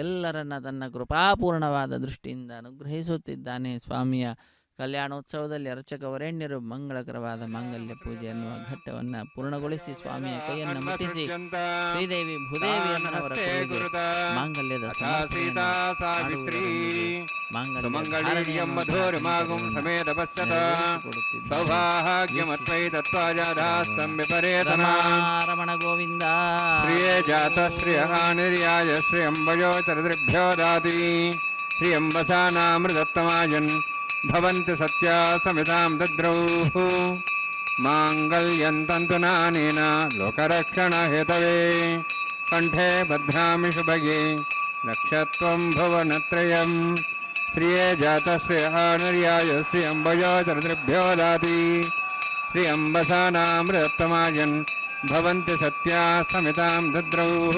ಎಲ್ಲರನ್ನ ತನ್ನ ಕೃಪಾಪೂರ್ಣವಾದ ದೃಷ್ಟಿಯಿಂದ ಅನುಗ್ರಹಿಸುತ್ತಿದ್ದಾನೆ. ಸ್ವಾಮಿಯ ಕಲ್ಯಾಣೋತ್ಸವದಲ್ಲಿ ಅರ್ಚಕ ವರೇಣ್ಯರು ಮಂಗಳಕರವಾದ ಮಾಂಗಲ್ಯ ಪೂಜೆ ಎನ್ನುವ ಘಟ್ಟವನ್ನು ಪೂರ್ಣಗೊಳಿಸಿ ಸ್ವಾಮಿಯ ಕೈಯನ್ನು ಮುಟ್ಟಿಸಿ ಶ್ರೀದೇವಿ ಭೂದೇವಿ ಅಮ್ಮನವರ ಕೊಡುಗೆ ಮಾಂಗಲ್ಯದ ರಮಣ ಗೋವಿಂದ ಶ್ರೀ ಅಂಬಯೋಚರದ್ರಿಭ್ಯೋ ದಾತಿ ಶ್ರೀ ಅಂಬಸಾನಾಮೃತತ್ತಮಾಜನ್ ಭವಂತಿ ಸತ್ಯ ಸಮಿತಾಂ ದದ್ರೌಃ ಮಾಂಗಲ್ಯಂ ತಂತುನಾನೇನ ಲೋಕರಕ್ಷಣ ಹೇತವೇ ಕಂಠೆ ಬಧ್ನಾಮಿ ಶುಭಗೆ ರಕ್ಷತ್ವಂ ಭುವನತ್ರಯಂ ಶ್ರಿಯೇ ಜಾತ ಶ್ರೇಯಾನುರ್ಯಾಯ ಶ್ರೀ ಅಂಬಯೋಚರದ್ರಿಭ್ಯೋ ದಾತಿ ಶ್ರೀ ಅಂಬಸಾನಾಮೃತತ್ತಮಾಜನ್ ಭವಂತಿ ಸತ್ಯ ಸಮಿತಾಂ ದದ್ರೌಃ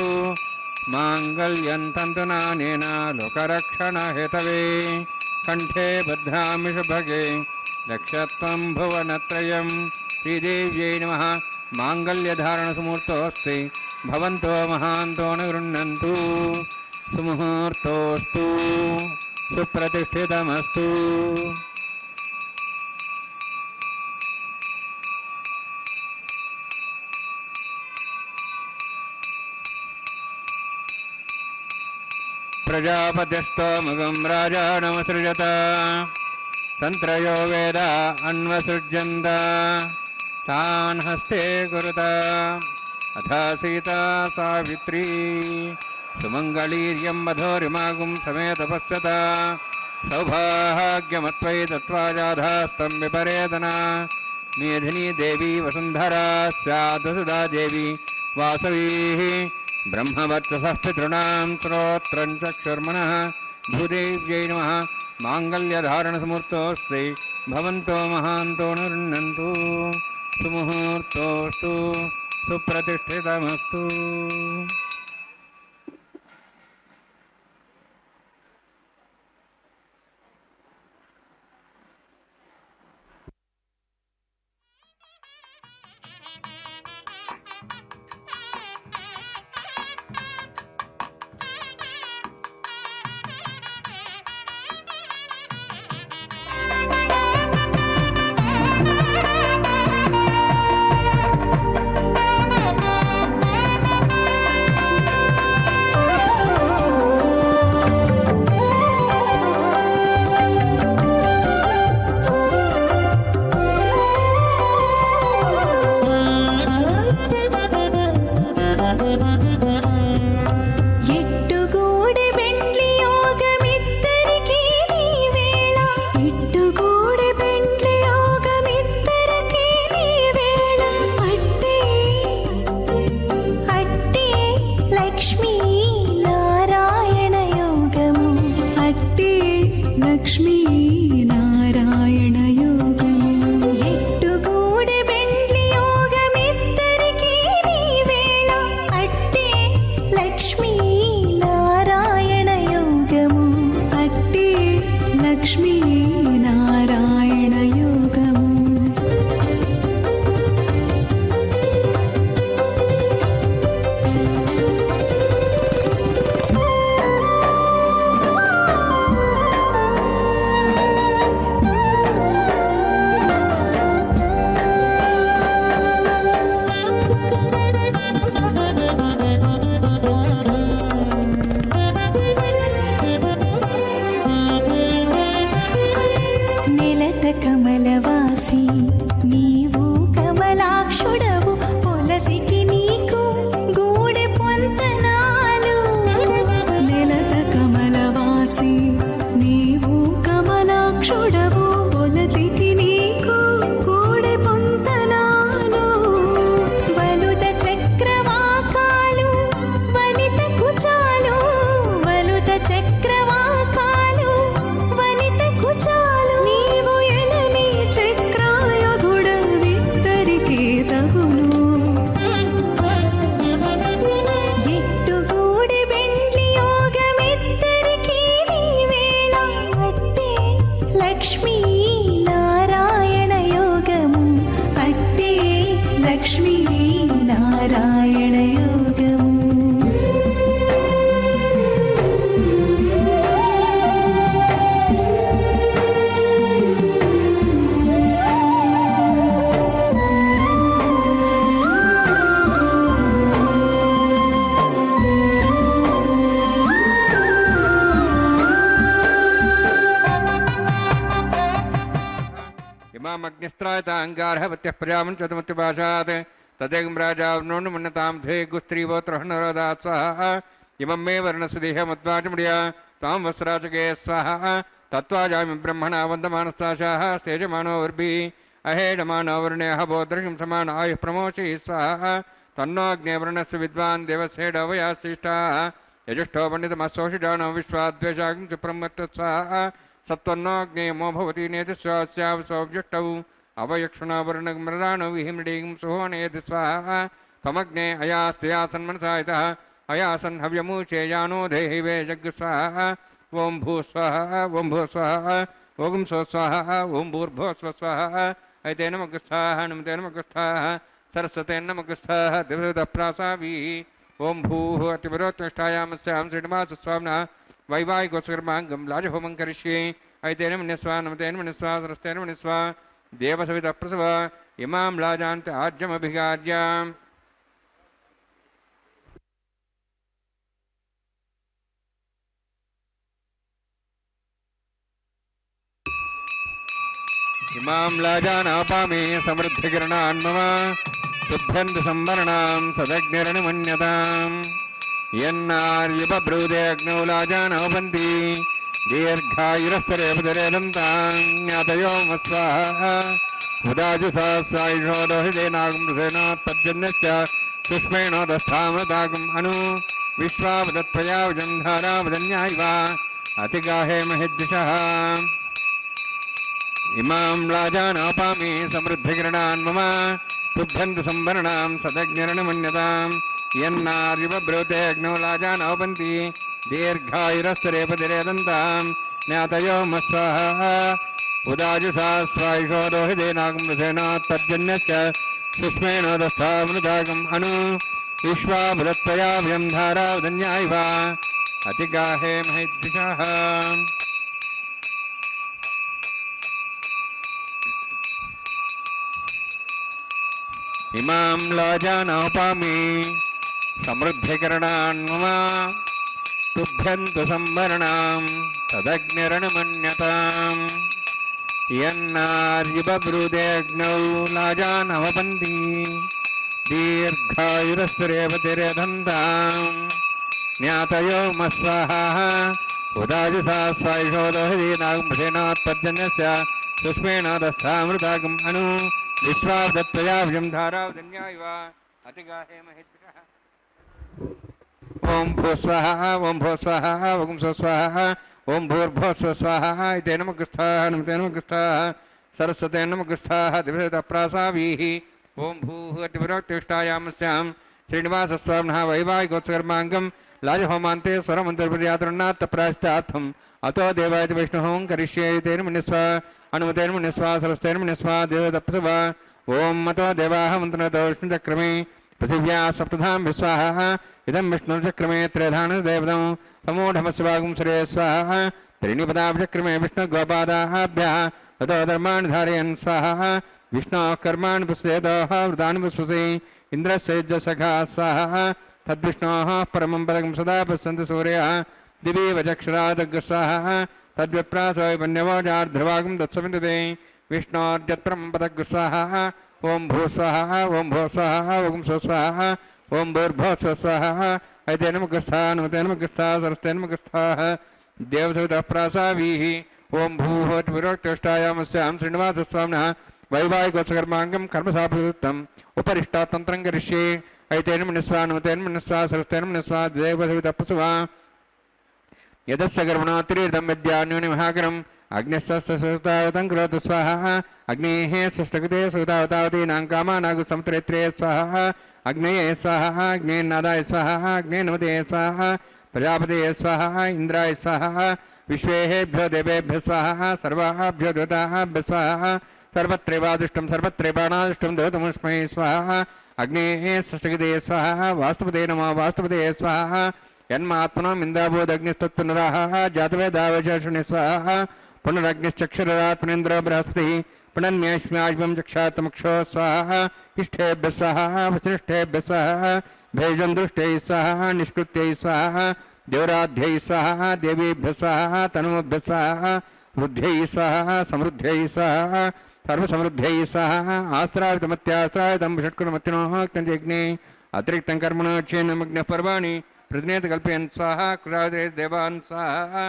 ಮಾಂಗಲ್ಯಂ ತಂತುನಾನೇನ ಲೋಕರಕ್ಷಣ ಹೇತವೇ ಕಂಠೆ ಬಧ್ನಾಮಿ ಶುಭಗೆ ರಕ್ಷತ್ವಂ ಭುವನತ್ರಯಂ. ಶ್ರೀದೇವ್ಯೈ ನಮಃ. ಮಾಂಗಲ್ಯಧಾರಣಸುಮೂರ್ತೋಸ್ತಿ ಭವಂತೋ ಮಹಾಂತೋ ನ ಗೃಹ್ಣಂತು. ಸುಮುಹೂರ್ತೋಸ್ತು ಸುಪ್ರತಿಷ್ಠಿತಮಸ್ತು. ಪ್ರಜಾಪತಿಸ್ತೋಮುಖಂ ರಾಜಾನಮಸೃಜತ ತಂತ್ರಯೋ ವೇದ ಅನ್ವಸೃಜ್ಯಂತ ತಾನ್ ಹಸ್ತೆ ಕುರುತ ಅಥ ಸೀತಾ ಸಾವಿತ್ರೀ ಸುಮಂಗಳೀರ್ಯಂ ಮಧೋರಿಮಾಗುಂ ಸಮೇತ ಪಶ್ಯತ ಸೌಭಾಗ್ಯಮತ್ವೈ ತತ್ವಾಜಾಧಾಸ್ತಂ ವಿಪರೇತನ ಮೇಧಿನಿ ದೇವಿ ವಸುಂಧರಾ ಸ್ಯಾದಸುಧಾ ದೇವಿ ವಾಸವೀ ಬ್ರಹ್ಮವತ್ಸಃ ಪಿತॄಣಾಂ ಶ್ರೋತ್ರಂ ಚಕ್ಷುರ್ಮನಃ. ಭೂದೇವ್ಯೈ ನಮಃ. ಮಾಂಗಲ್ಯಧಾರಣಸಮೂರ್ತೋಸ್ತಿ ಭವಂತೋ ಮಹಾಂತೋ ನ ಗೃಹ್ಣಂತು. ಸುಮುಹೂರ್ತೋಸ್ತು ಸುಪ್ರತಿಷ್ಠಿತಮಸ್ತು. నెలత కమలవాసి నీవు కమలాక్షుడవు పొలతికి నీకు గూడె పొంతనాలు నెలత కమలవాసి నీవు కమలాక్షుడవు పొలతికి నీకు గూడె పొంతనాలు వలుద చక్రవాకాలు వనిత కుచాలు వలుద చక్రవాకాలు వనిత కుచాలు నీవు ఎలని చక్రాయుధుడవిద్దరికి తగును ఎట్టుగూడి వెండ్లి యోగమిద్దరికి నీ వేళ అట్టే లక్ష్మీ నారాయణ యోగము అట్టే లక్ష్మీ నారాయణ యోగము इमामग्निस्त्रायताङ्गारहवत्यः प्रजामञ्चतमत्यभाषात् तदेकं राजावनोन्मन्यतां धे गुस्त्रीवोत्रहनरदात् स्वाहा इमं मे वर्णस्य देहमद्वाचमुडिया त्वां वस्त्राचके स्वाहा तत्त्वाजामि ब्रह्मणा वन्दमानस्ताशाः स्तेजमानो वर्भिः अहेडमानो वर्ण्यः बोधृशं समान आयुः प्रमोषि स्वाहा तन्नोऽग्नेवर्णस्य विद्वान् देवसेडवयाशिष्टाः यजुष्टो पण्डितमस्सोषिजानो विश्वाद्वेषागं सुप्रमत्त स्वाहा सत्त्वन्नोऽग्नेयमो भवति नेतस्वास्यावसौजुष्टौ अवयक्षुणावर्णमृणाणो विहिमृडीं सुहोनेति स्वाहा त्वमग्ने अयास्त्यासन्मनसा यतः अयासन् हव्यमूचेयानो देहि वे जग् स्वाहा ॐ भू स्वाहा ॐ भू स्वाहा ॐ स्व स्वाहा ॐ भूर्भो स्व स्वाहा ऐतेन मगस्थाः नमतेन मगस्थाः सरस्वतेन मगस्थाः दिवदप्रासाभिः ॐ भूः अतिपरोत्तिष्ठायामस्यां श्रीनिवासस्वामिनः वैवाहिकोत्सकर्माङ्गं लाजहोमं करिष्ये ऐतेन मन्यस्वा नमतेन मन्यस्वा सरस्तेन मन्यस्वा देवसवितप्रसव इमां लाजान्त आज्यमभिगार्याम् इमां लाजानापामे समृद्धिकिरणान् मम शुभ्यन्तु संवरणां सदग्निरनुमन्यताम् यन्नार्युपब्रूदे अग्नौ लाजानोपन्ति दीर्घायुरस्तरे पदरेदन्तां ज्ञातयो स्वाहा उदाजुसायुषो दोहितेनागुंसेनोत्पद्यन्यश्च सुष्मेणोदस्थामृतागुम् अनु विश्वावदत्त्वया विजन्धारावदन्यायिव अतिगाहे महिद्दिशः इमां लाजानापामि समृद्धिकिरणान् मम शुभ्यन्तु संवरणां सदग्निरनुमन्यताम् यन्नार्युपब्रूते अग्नौ लाजानोपन्ति दीर्घायुरस्तरे पदिरेदन्तां ज्ञातयो स्वाहा उदाजुसायुषो दोहितेनागुंसेनोत्पद्यन्यश्च सुष्मेणोदस्थामृतागम् अनु विश्वावदत्त्वया विजन्धारावदन्यायिव अतिगाहे महिद्दिशः इमां लाजानोपामि समृद्धिकरणान् मम तुभ्यन्तु संवरणां तदग्निरनुमन्यताम् यन्नार्युपब्रूते अग्नौ लाजानवपन्ति दीर्घायुरस्तुरेपतिरेधन्ताम् ज्ञातयो स्वाहा उदाजुसायुषो दोहितेनागुंसेनोत्पद्यन्यस्य सुष्मेणोदस्थामृतागम् अनु विश्वावदत्त्वया विजन्धारावदन्यायिव अतिगाहे महिद्दिशः ॐ भू स्वाहा ॐ भो स्वाहा ॐ स्व स्वाहा ॐ भूर्भो स्व स्वाहा इतेन मगस्थाः नमतेन मगस्थाः सरस्वतेन मगस्थाः दिवदप्रासाभिः ॐ भूः अतिपरोत्तिष्ठायामस्यां श्रीनिवासस्वामिनः वैवाहिकोत्सकर्माङ्गं लाजहोमान्ते स्वरमन्त्रप्रयातरन्नात्तप्रायश्चार्थम् अतो देवायति विष्णुः करिष्ये तेन मन्यस्वा अनुमतेन मन्यस्वा सरस्तेन मन्यस्वा देवदप्सव ॐ मतो देवाः मन्त्रतो विष्णुचक्रमे पृथिव्या सप्तधां विश्वाः इदं विष्णुचक्रमे त्रयधानदेवतं समूढमस्वागुं सरे स्वाहा त्रीणिपदाभिचक्रमे विष्णुगोपादाभ्यः ततो धर्माणि धारयन् स्वाहा विष्णोः कर्माणि पुष्येतोः वृतानि पुष्पसि इन्द्रस्य युज्यसखा स्वाहा तद्विष्णोः परमं पदकं सदा पश्यन्ति सूर्यः दिवीव चक्षुरादग्रस्वाहा तद्विप्रासो वन्यवोजार्ध्रवागं दत्समिन्दते विष्णोर्यत्परं पदग्स्वाहा ओं भूस्वाहा ओं भूस्वाहा ओं स्वस्वाहा ओं भूर्भुवस्वाहा ऐतेन मुखस्था नमतेन मुखस्था सरस्तेन मुखस्थाः देवसवितः प्रासावीः ओं भूहोत्विरोक्तष्टायामस्यां श्रीनिवासस्वामिनः वैवाहिकोत्सकर्माङ्गं कर्मसाफलयुक्तम् उपरिष्टातन्त्रं करिष्ये ऐतेन मुनिस्वा नमतेन मुनिस्वा सरस्तेन मुनिस्वा देवसवितः प्रसवा यदस्य कर्मणोत्तीर्धं विद्यान्योनिमहाकरम् अग्निस्वस्तावतं करोतु स्वाहा अग्नेः स्वस्तकृते सुतावतावतीनां कामानागुसमुत्रेत्रे स्वाहा अग्नये स्वाहा अग्नेन्नादाय स्वाहा अग्ने नमते स्वाहा प्रजापतये स्वाहा इन्द्राय स्वाहा विश्वेभ्यो देवेभ्यो स्वाहा सर्वाभ्यो देवताभ्यो स्वाहा सर्वत्रैवादुष्टं सर्वत्रैवाणादुष्टं देवतमस्मै स्वाहा अग्नेः स्वस्तकृते स्वाहा वास्तुपते नमः वास्तुपते स्वाहा यन्मात्मनो मिन्दाबोधग्निस्तत्पुनराः जातवेदावचर्षणे स्वाहा पुनरग्निश्चक्षुरात्मनेन्द्रो बृहस्पतिः पुनर्न्यस्म्याज्मं चक्षात्मक्षो स्वाहा इष्टेभ्यः स्वाहा वचनिष्ठेभ्यः स्वाहा भेजं दृष्टैः स्वाहा निष्कृत्यै स्वाहा देवराध्यै स्वाहा देवीभ्यः स्वाहा तनुभ्यः स्वाहा वृद्ध्यै स्वाहा समृद्ध्यै स्वाहा सर्वसमृद्ध्यै स्वाहा आस्त्रावितमत्यास्त्रावितं षट्कुलमत्तिनोः क्तञ्जज्ञे अतिरिक्तं कर्मणो क्षेन्नमग्नः पर्वाणि प्रतिनेत कल्पयन् स्वाहा कृरादे देवान् स्वाहा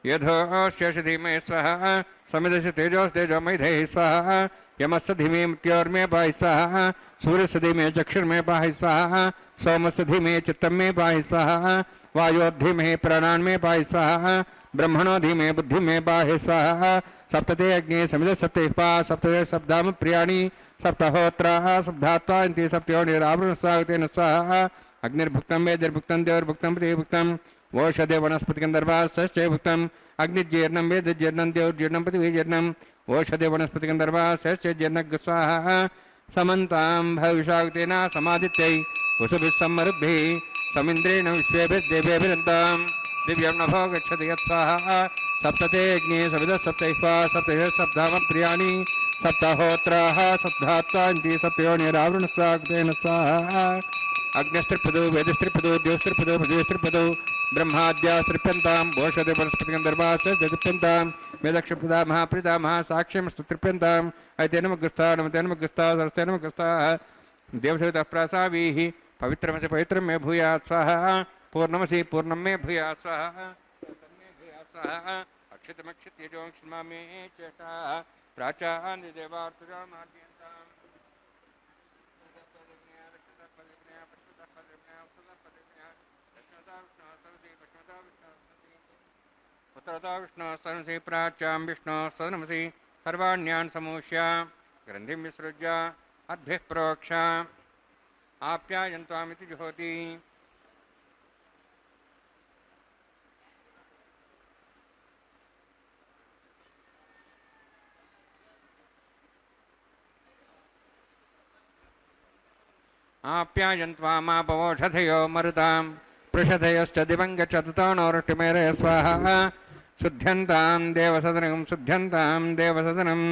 यथोऽस्य धीमहि स्वाहा समिदस्य तेजोस्तेजोमैधैः स्वाहा यमस्य धीमे मृत्योर्मे पाहि स्वाहा सूर्यस्य धीमे चक्षुर्मे पाहि स्वाहा सोमस्य धीमे चित्तं मे पाहि स्वाहा वायोर्धीमहि प्राणान्मे पाहि स्वाहा ब्रह्मणो धीमे बुद्धिं मे पाहि स्वाहा सप्तते अग्ने समिदः सप्तैः सप्तते सप्ताम प्रियाणि सप्तहोत्राः सप्तात्वा इति सप्तयोनिरावृणस्वागतेन स्वाहा अग्निर्भुक्तं वेदिर्भुक्तं देवर्भुक्तं पृथिवीभुक्तं ओषधे वनस्पतिगन्धर्वाश्चै भुक्तम् अग्निजीर्णं वेदजीर्णं देवजीर्णं पृथिवीजीर्णम् ओषधे वनस्पतिगन्धर्वाश्चैर्जीर्णः स्वाहा समन्तां भविषागतेन समादित्यै वसुभिः सम्मरुद्भिः समिन्द्रेण विश्वेभिर्देवेभिरन्तां दिव्यं नभो गच्छति यत्स्वाहा सप्तते अग्ने सविदः सप्तैः सप्तैः सप्ताम प्रियाणि सप्तहोत्राः सप्तात्वा इति सप्तयोनिरावृणस्वागतेन स्वाहा अग्निस्त्रिपदो वेदस्त्रिपदो द्योस्त्रिपदो पृथिवीस्त्रिपदो ब्रह्माद्यास्त्रिप्यन्ताम् ओषधे वनस्पतिगन्धर्वाश्च जगत्यन्तां वेदक्षप्रदा महाप्रितामः साक्ष्यमस्तुत्रिप्यन्ताम् ऐतेन मुखस्था नमतेन मुखस्था सरस्तेन मुखस्थाः देवसवितः प्रासावीः पवित्रमसि पवित्रं मे भूयात् स्वाहा पूर्णमसि पूर्णं मे भूयात् स्वाहा मे भूयात् स्वाहा अक्षितमक्षित्यजोक्षमा मे चेष्टाः प्राचान् देवार्तुजामाद्यन्ताम् पुत्रता विष्णु सदनसि प्राच्यां विष्णु सदनमसि सर्वाण्यान् समूष्य ग्रन्थिं विसृज्य अद्भिः प्रोक्ष आप्यायन्त्वामिति जुहोति आप्यायन्त्वामापवोषधयो मरुतां पृषधयश्च दिवं गच्छततो नोरुष्टिमेरय स्वाहा शुद्ध्यन्तां देवसदनं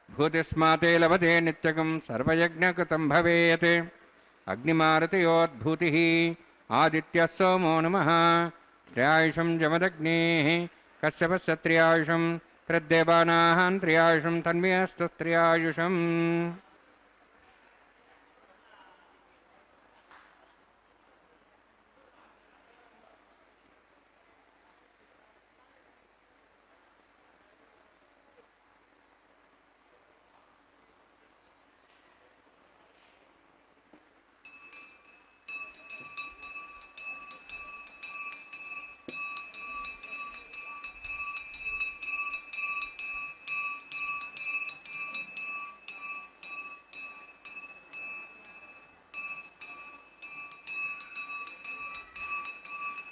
भूतिस्माते लभते नित्यकं सर्वयज्ञकृतं भवेत् अग्निमारुतयोद्भूतिः आदित्यः सोमो नमः त्र्यायुषं जमदग्नेः कश्यपस्य त्र्यायुषं त्रिदेवानां त्र्यायुषं तन्मेऽस्तु त्र्यायुषम्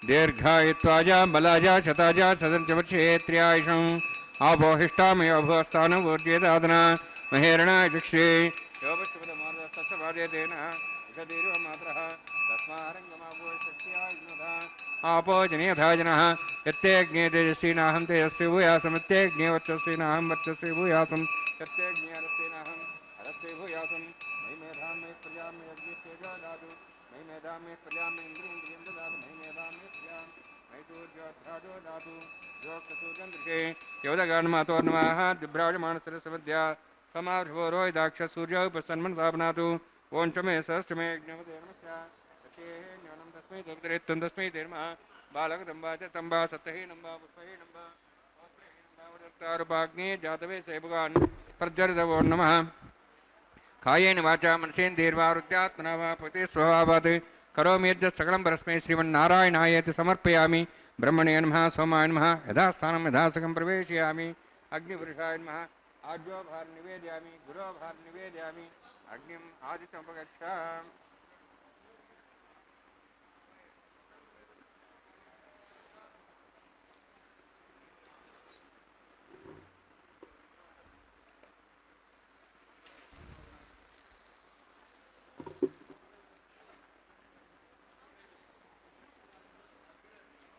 दीर्घायुत्वाजा बलाजा शताजा सदंचवर्षे त्र्यायुषम् आपोहिष्टामय अभुवस्थानवोर्जेदादना महेरणाय चक्षे योपशुभदमार्दस्तस्यभार्यतेन विषदीर्घमात्रः तस्मारङ्गमाभूयशक्त्यायुनधा आपो जनेयथा जनः यत्तेऽग्ने तेजस्वीनाहं तेजस्वी भूयासम् यत्तेऽग्ने वर्चस्वीनाहं वर्चस्वी भूयासम् यत्तेऽग्ने अरस्वीनाहं अरस्वी भूयासम् मयि मेधां मयि प्रजां मयि अग्निस्तेजो दातु मयि मेधां मयि प्रजां मयि इन्द्रियं ददातु मयि मेधां मयि प्रजां योदगान्मातोर्नमः दिभ्राजमानसरस्वद्या समार्भोरो दाक्ष सूर्य उपसन्मन्सापनातु ओं च मे सहस्रमे ज्ञानं तस्मै तद्रेत्तं तस्मै धर्मः बालकदम्बा च तम्बा सत्तहे नम्बा पुष्पहे नम्बा वदत्तारुपाग्ने जातवे सेवगान् प्रज्वलितवो नमः कायेन वाचा मनसेन्द्रियैर्वारुद्यात्मना वा पते स्वभावात् करोमि यद्यत् सकलं परस्मै श्रीमन्नारायणायेति समर्पयामि ब्रह्मणे नमः सोमाय नमः यथास्थानं यथासकं प्रवेशयामि अग्निपुरुषाय नमः आज्यो भार निवेदयामि गुरो भार निवेदयामि अग्निम् आदित्यमुपगच्छामि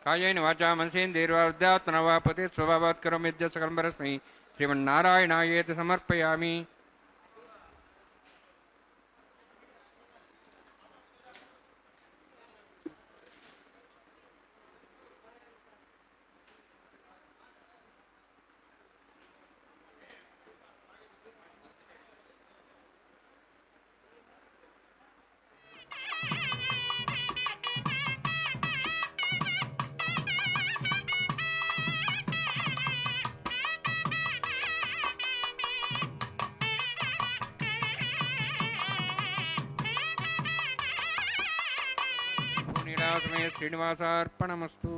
कायेन वाचा मनसेन्द्रियैर्वारुद्यात्मना वा पते स्वभावात् करोमि यद्यत् सकलं परस्मै श्रीमन्नारायणायेति समर्पयामि नीलासमे श्रीनिवासार्पणमस्तु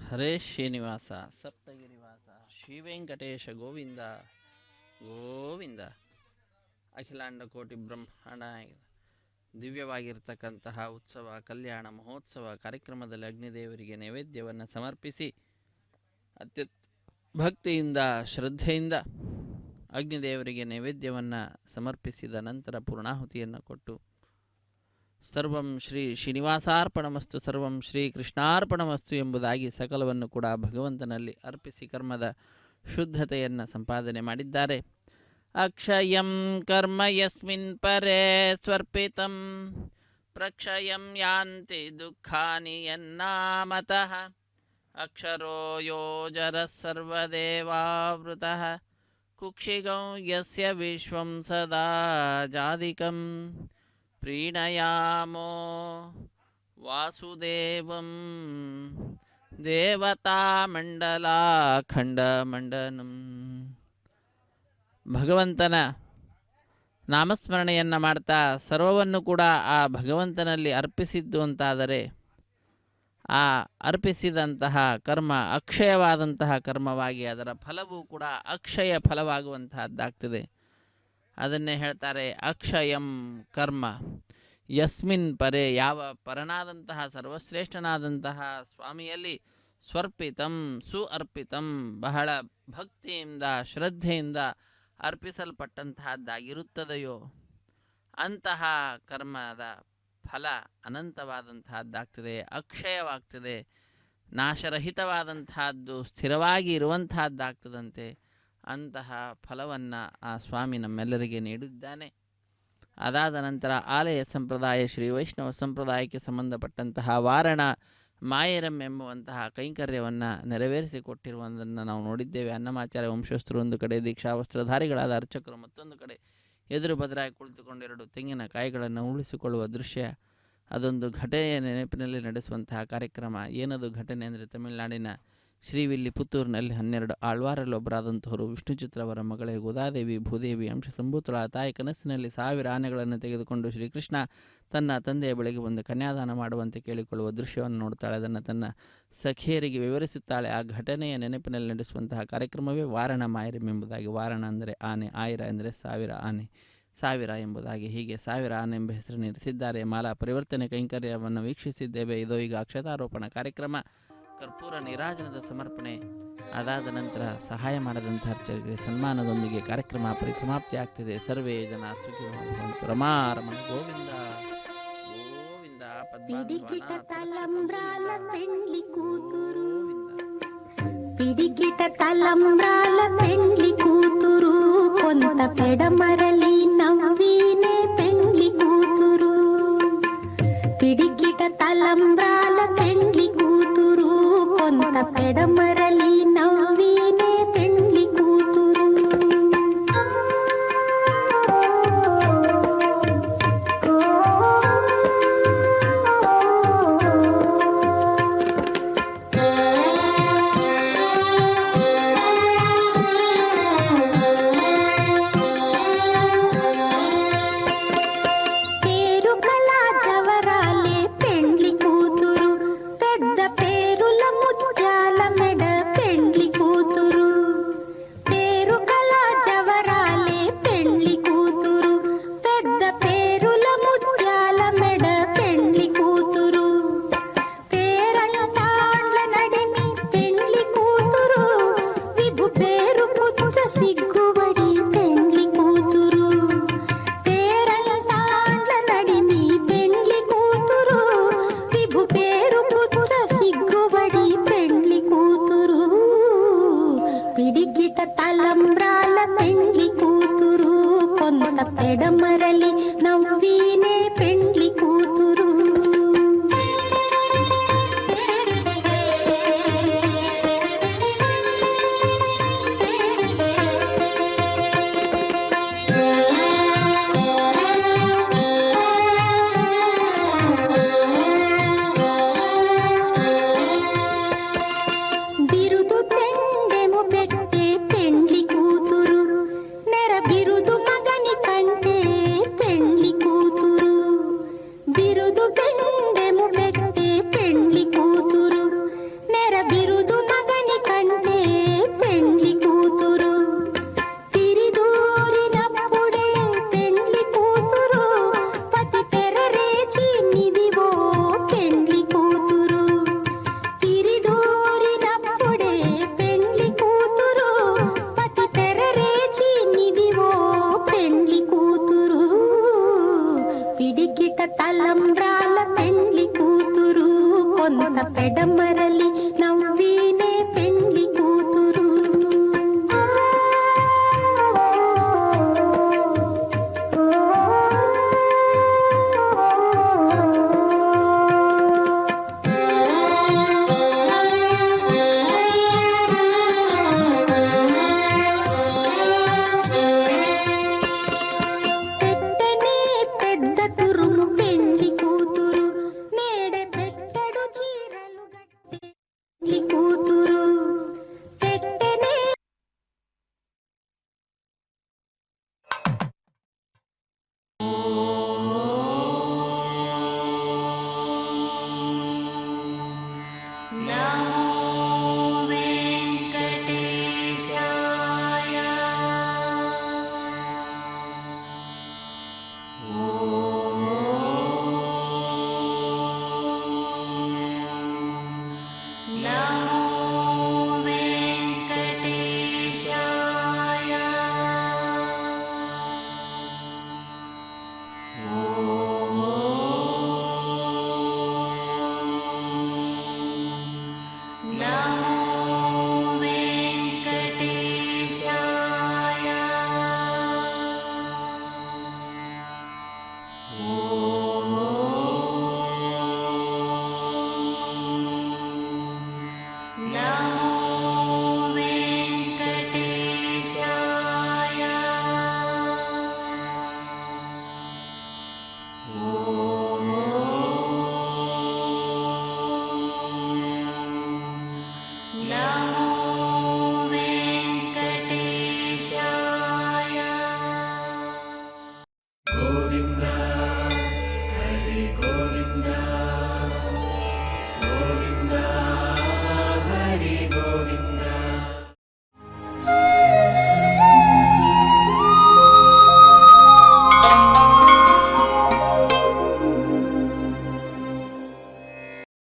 ಹರೇ ಶ್ರೀನಿವಾಸ ಸಪ್ತಗಿರಿವಾಸ ಶ್ರೀ ವೆಂಕಟೇಶ ಗೋವಿಂದ ಗೋವಿಂದ. ಅಖಿಲಾಂಡ ಕೋಟಿ ಬ್ರಹ್ಮಾಂಡ ದಿವ್ಯವಾಗಿರ್ತಕ್ಕಂತಹ ಉತ್ಸವ ಕಲ್ಯಾಣ ಮಹೋತ್ಸವ ಕಾರ್ಯಕ್ರಮದಲ್ಲಿ ಅಗ್ನಿದೇವರಿಗೆ ನೈವೇದ್ಯವನ್ನು ಸಮರ್ಪಿಸಿ ಅತ್ಯುತ್ ಭಕ್ತಿಯಿಂದ ಶ್ರದ್ಧೆಯಿಂದ ಅಗ್ನಿದೇವರಿಗೆ ನೈವೇದ್ಯವನ್ನು ಸಮರ್ಪಿಸಿದ ನಂತರ ಪೂರ್ಣಾಹುತಿಯನ್ನು ಕೊಟ್ಟು ಸರ್ವಂ ಶ್ರೀ ಶ್ರೀನಿವಾಸಾರ್ಪಣಮಸ್ತು ಸರ್ವಂ ಶ್ರೀ ಕೃಷ್ಣಾರ್ಪಣಮಸ್ತು ಎಂಬುದಾಗಿ ಸಕಲವನ್ನು ಕೂಡ ಭಗವಂತನಲ್ಲಿ ಅರ್ಪಿಸಿ ಕರ್ಮದ ಶುದ್ಧತೆಯನ್ನು ಸಂಪಾದನೆ ಮಾಡಿದ್ದಾರೆ. ಅಕ್ಷಯಂ ಕರ್ಮ ಯಸ್ಮಿನ್ ಪರೇ ಸ್ವರ್ಪಿತಂ ಪ್ರಕ್ಷಯಂ ಯಾಂತಿ ದುಃಖಾನಿ ಯನ್ನಾಮತಃ ಅಕ್ಷರೋ ಯೋಜರ ಸರ್ವದೇವಾವೃತಃ ಕುಕ್ಷಿಗೌ ಯಸ್ಯ ವಿಶ್ವಂ ಸದಾ ಜಾದಿಕಂ ಪ್ರೀಣಯಾಮೋ ವಾಸುದೇವಂ ದೇವತಾಮಂಡಲಾಖಂಡಮಂಡನಂ. ಭಗವಂತನ ನಾಮಸ್ಮರಣೆಯನ್ನು ಮಾಡ್ತಾ ಸರ್ವವನ್ನು ಕೂಡ ಆ ಭಗವಂತನಲ್ಲಿ ಅರ್ಪಿಸಿದ್ದು ಅಂತಾದರೆ ಆ ಅರ್ಪಿಸಿದಂತಹ ಕರ್ಮ ಅಕ್ಷಯವಾದಂತಹ ಕರ್ಮವಾಗಿ ಅದರ ಫಲವೂ ಕೂಡ ಅಕ್ಷಯ ಫಲವಾಗುವಂತಹದ್ದಾಗ್ತದೆ. ಅದನ್ನೇ ಹೇಳ್ತಾರೆ ಅಕ್ಷಯಂ ಕರ್ಮ ಯಸ್ಮಿನ್ ಪರೆ, ಯಾವ ಪರನಾದಂತಹ ಸರ್ವಶ್ರೇಷ್ಠನಾದಂತಹ ಸ್ವಾಮಿಯಲ್ಲಿ ಸ್ವರ್ಪಿತಂ ಸುಅರ್ಪಿತಂ ಬಹಳ ಭಕ್ತಿಯಿಂದ ಶ್ರದ್ಧೆಯಿಂದ ಅರ್ಪಿಸಲ್ಪಟ್ಟಂತಹದ್ದಾಗಿರುತ್ತದೆಯೋ ಅಂತಹ ಕರ್ಮದ ಫಲ ಅನಂತವಾದಂತಹದ್ದಾಗ್ತದೆ, ಅಕ್ಷಯವಾಗ್ತದೆ, ನಾಶರಹಿತವಾದಂತಹದ್ದು ಸ್ಥಿರವಾಗಿ ಇರುವಂತಹದ್ದಾಗ್ತದಂತೆ. ಅಂತಹ ಫಲವನ್ನು ಆ ಸ್ವಾಮಿ ನಮ್ಮೆಲ್ಲರಿಗೆ ನೀಡಿದ್ದಾನೆ. ಅದಾದ ನಂತರ ಆಲಯ ಸಂಪ್ರದಾಯ ಶ್ರೀ ವೈಷ್ಣವ ಸಂಪ್ರದಾಯಕ್ಕೆ ಸಂಬಂಧಪಟ್ಟಂತಹ ವಾರಣ ಮಾಯರಂ ಎಂಬುವಂತಹ ಕೈಂಕರ್ಯವನ್ನು ನೆರವೇರಿಸಿಕೊಟ್ಟಿರುವುದನ್ನು ನಾವು ನೋಡಿದ್ದೇವೆ. ಅನ್ನಮಾಚಾರ್ಯ ವಂಶಸ್ಥರು ಒಂದು ಕಡೆ, ದೀಕ್ಷಾವಸ್ತ್ರಧಾರಿಗಳಾದ ಅರ್ಚಕರು ಮತ್ತೊಂದು ಕಡೆ ಎದುರು ಬದಲಾಗಿ ಕುಳಿತುಕೊಂಡು 2 ತೆಂಗಿನಕಾಯಿಗಳನ್ನು ಉಳಿಸಿಕೊಳ್ಳುವ ದೃಶ್ಯ, ಅದೊಂದು ಘಟನೆಯ ನೆನಪಿನಲ್ಲಿ ನಡೆಸುವಂತಹ ಕಾರ್ಯಕ್ರಮ. ಏನದು ಘಟನೆ ಅಂದರೆ, ತಮಿಳುನಾಡಿನ ಶ್ರೀವಿಲ್ಲಿ ಪುತ್ತೂರಿನಲ್ಲಿ 12 ಆಳ್ವಾರಲ್ಲೊಬ್ಬರಾದಂಥವರು ವಿಷ್ಣುಚಿತ್ರವರ ಮಗಳೇ ಗೋದಾದೇವಿ ಭೂದೇವಿ ಅಂಶ ಸಂಭೂತಳ ತಾಯಿ ಕನಸಿನಲ್ಲಿ 1000 ಆನೆಗಳನ್ನು ತೆಗೆದುಕೊಂಡು ಶ್ರೀಕೃಷ್ಣ ತನ್ನ ತಂದೆಯ ಬಳಿಗೆ ಒಂದು ಕನ್ಯಾದಾನ ಮಾಡುವಂತೆ ಕೇಳಿಕೊಳ್ಳುವ ದೃಶ್ಯವನ್ನು ನೋಡ್ತಾಳೆ. ಅದನ್ನು ತನ್ನ ಸಖಿಯರಿಗೆ ವಿವರಿಸುತ್ತಾಳೆ. ಆ ಘಟನೆಯ ನೆನಪಿನಲ್ಲಿ ನಡೆಸುವಂತಹ ಕಾರ್ಯಕ್ರಮವೇ ವಾರಣ ಮಾಯರಂ ಎಂಬುದಾಗಿ. ವಾರಣ ಅಂದರೆ ಆನೆ, ಆಯಿರ ಅಂದರೆ 1000 ಆನೆ, 1000 ಎಂಬುದಾಗಿ. ಹೀಗೆ 1000 ಆನೆ ಎಂಬ ಹೆಸರನ್ನು ಇರಿಸಿದ್ದಾರೆ. ಮಾಲಾ ಪರಿವರ್ತನೆ ಕೈಂಕರ್ಯವನ್ನು ವೀಕ್ಷಿಸಿದ್ದೇವೆ. ಇದು ಈಗ ಅಕ್ಷತಾರೋಪಣ ಕಾರ್ಯಕ್ರಮ, ಕರ್ಪೂರ ನೀರಾಜನದ ಸಮರ್ಪಣೆ. ಅದಾದ ನಂತರ ಸಹಾಯ ಮಾಡಿದಂಥ ಅರ್ಚಕರಿಗೆ ಸನ್ಮಾನದೊಂದಿಗೆ ಕಾರ್ಯಕ್ರಮ ಪರಿಸಮಾಪ್ತಿ ಆಗ್ತಿದೆ. ಸರ್ವೇ ಜನ ಸುಖಿನೋ ರಮಾರಮಣ ಗೋವಿಂದ ಗೋವಿಂದ. పిడికిట తలంబ్రాల పెండ్లి కూతురు పిడికిట తలంబ్రాల పెండ్లి కూతురు కొంత పెడమరలి నవ్వీనే పెండ్లి కూతురు పిడికిట తలంబ్రాల పెండ్లి కూతురు కొంత పెడమరలి నవ్వీనే పెండ్లి కూతురు పేరు కళా జవరాలే పెండ్లి కూతురు పెద్ద పేరుల ముత్యాల మెడ పెండ్లి కూతురు పేరు కళా జవరాలే పెండ్లి కూతురు పెద్ద పేరుల ముత్యాల మెడ పెండ్లి కూతురు పేరంటాండ్ల నడిమి పెండ్లి కూతురు విభు పేరు కుచ్చ సిగ్గుబడి పెండ్లి కూతురు పేరంటాండ్ల నడిమి పెండ్లి కూతురు విభు పేరు కుచ్చ సిగ్గుబడి పెండ్లి కూతురు పిడికిట తలంబ్రాల పెండ్లి కూతురు కొంత పెడమరలి నవ్వీనే పెండ్లి కూతురు బిరుదు పెండెము పెట్టే పెండ్లి కూతురు నెర బిరుదు మగని కంటే పెండ్లి కూతురు బిరుదు పెండెము పెట్టే పెండ్లి కూతురు నెర బిరుదు మగని కంటే పెండ్లి కూతురు తిరిదూరినప్పుడే పెండ్లి కూతురు పతి పెరరేచి నిదివో పెండ్లి కూతురు తిరిదూరినప్పుడే పెండ్లి కూతురు పతి పెరరేచి నిదివో పెండ్లి కూతురు పిడికిట తలంబ్రాల పెండ్లి కూతురు కొంత పెడమరలి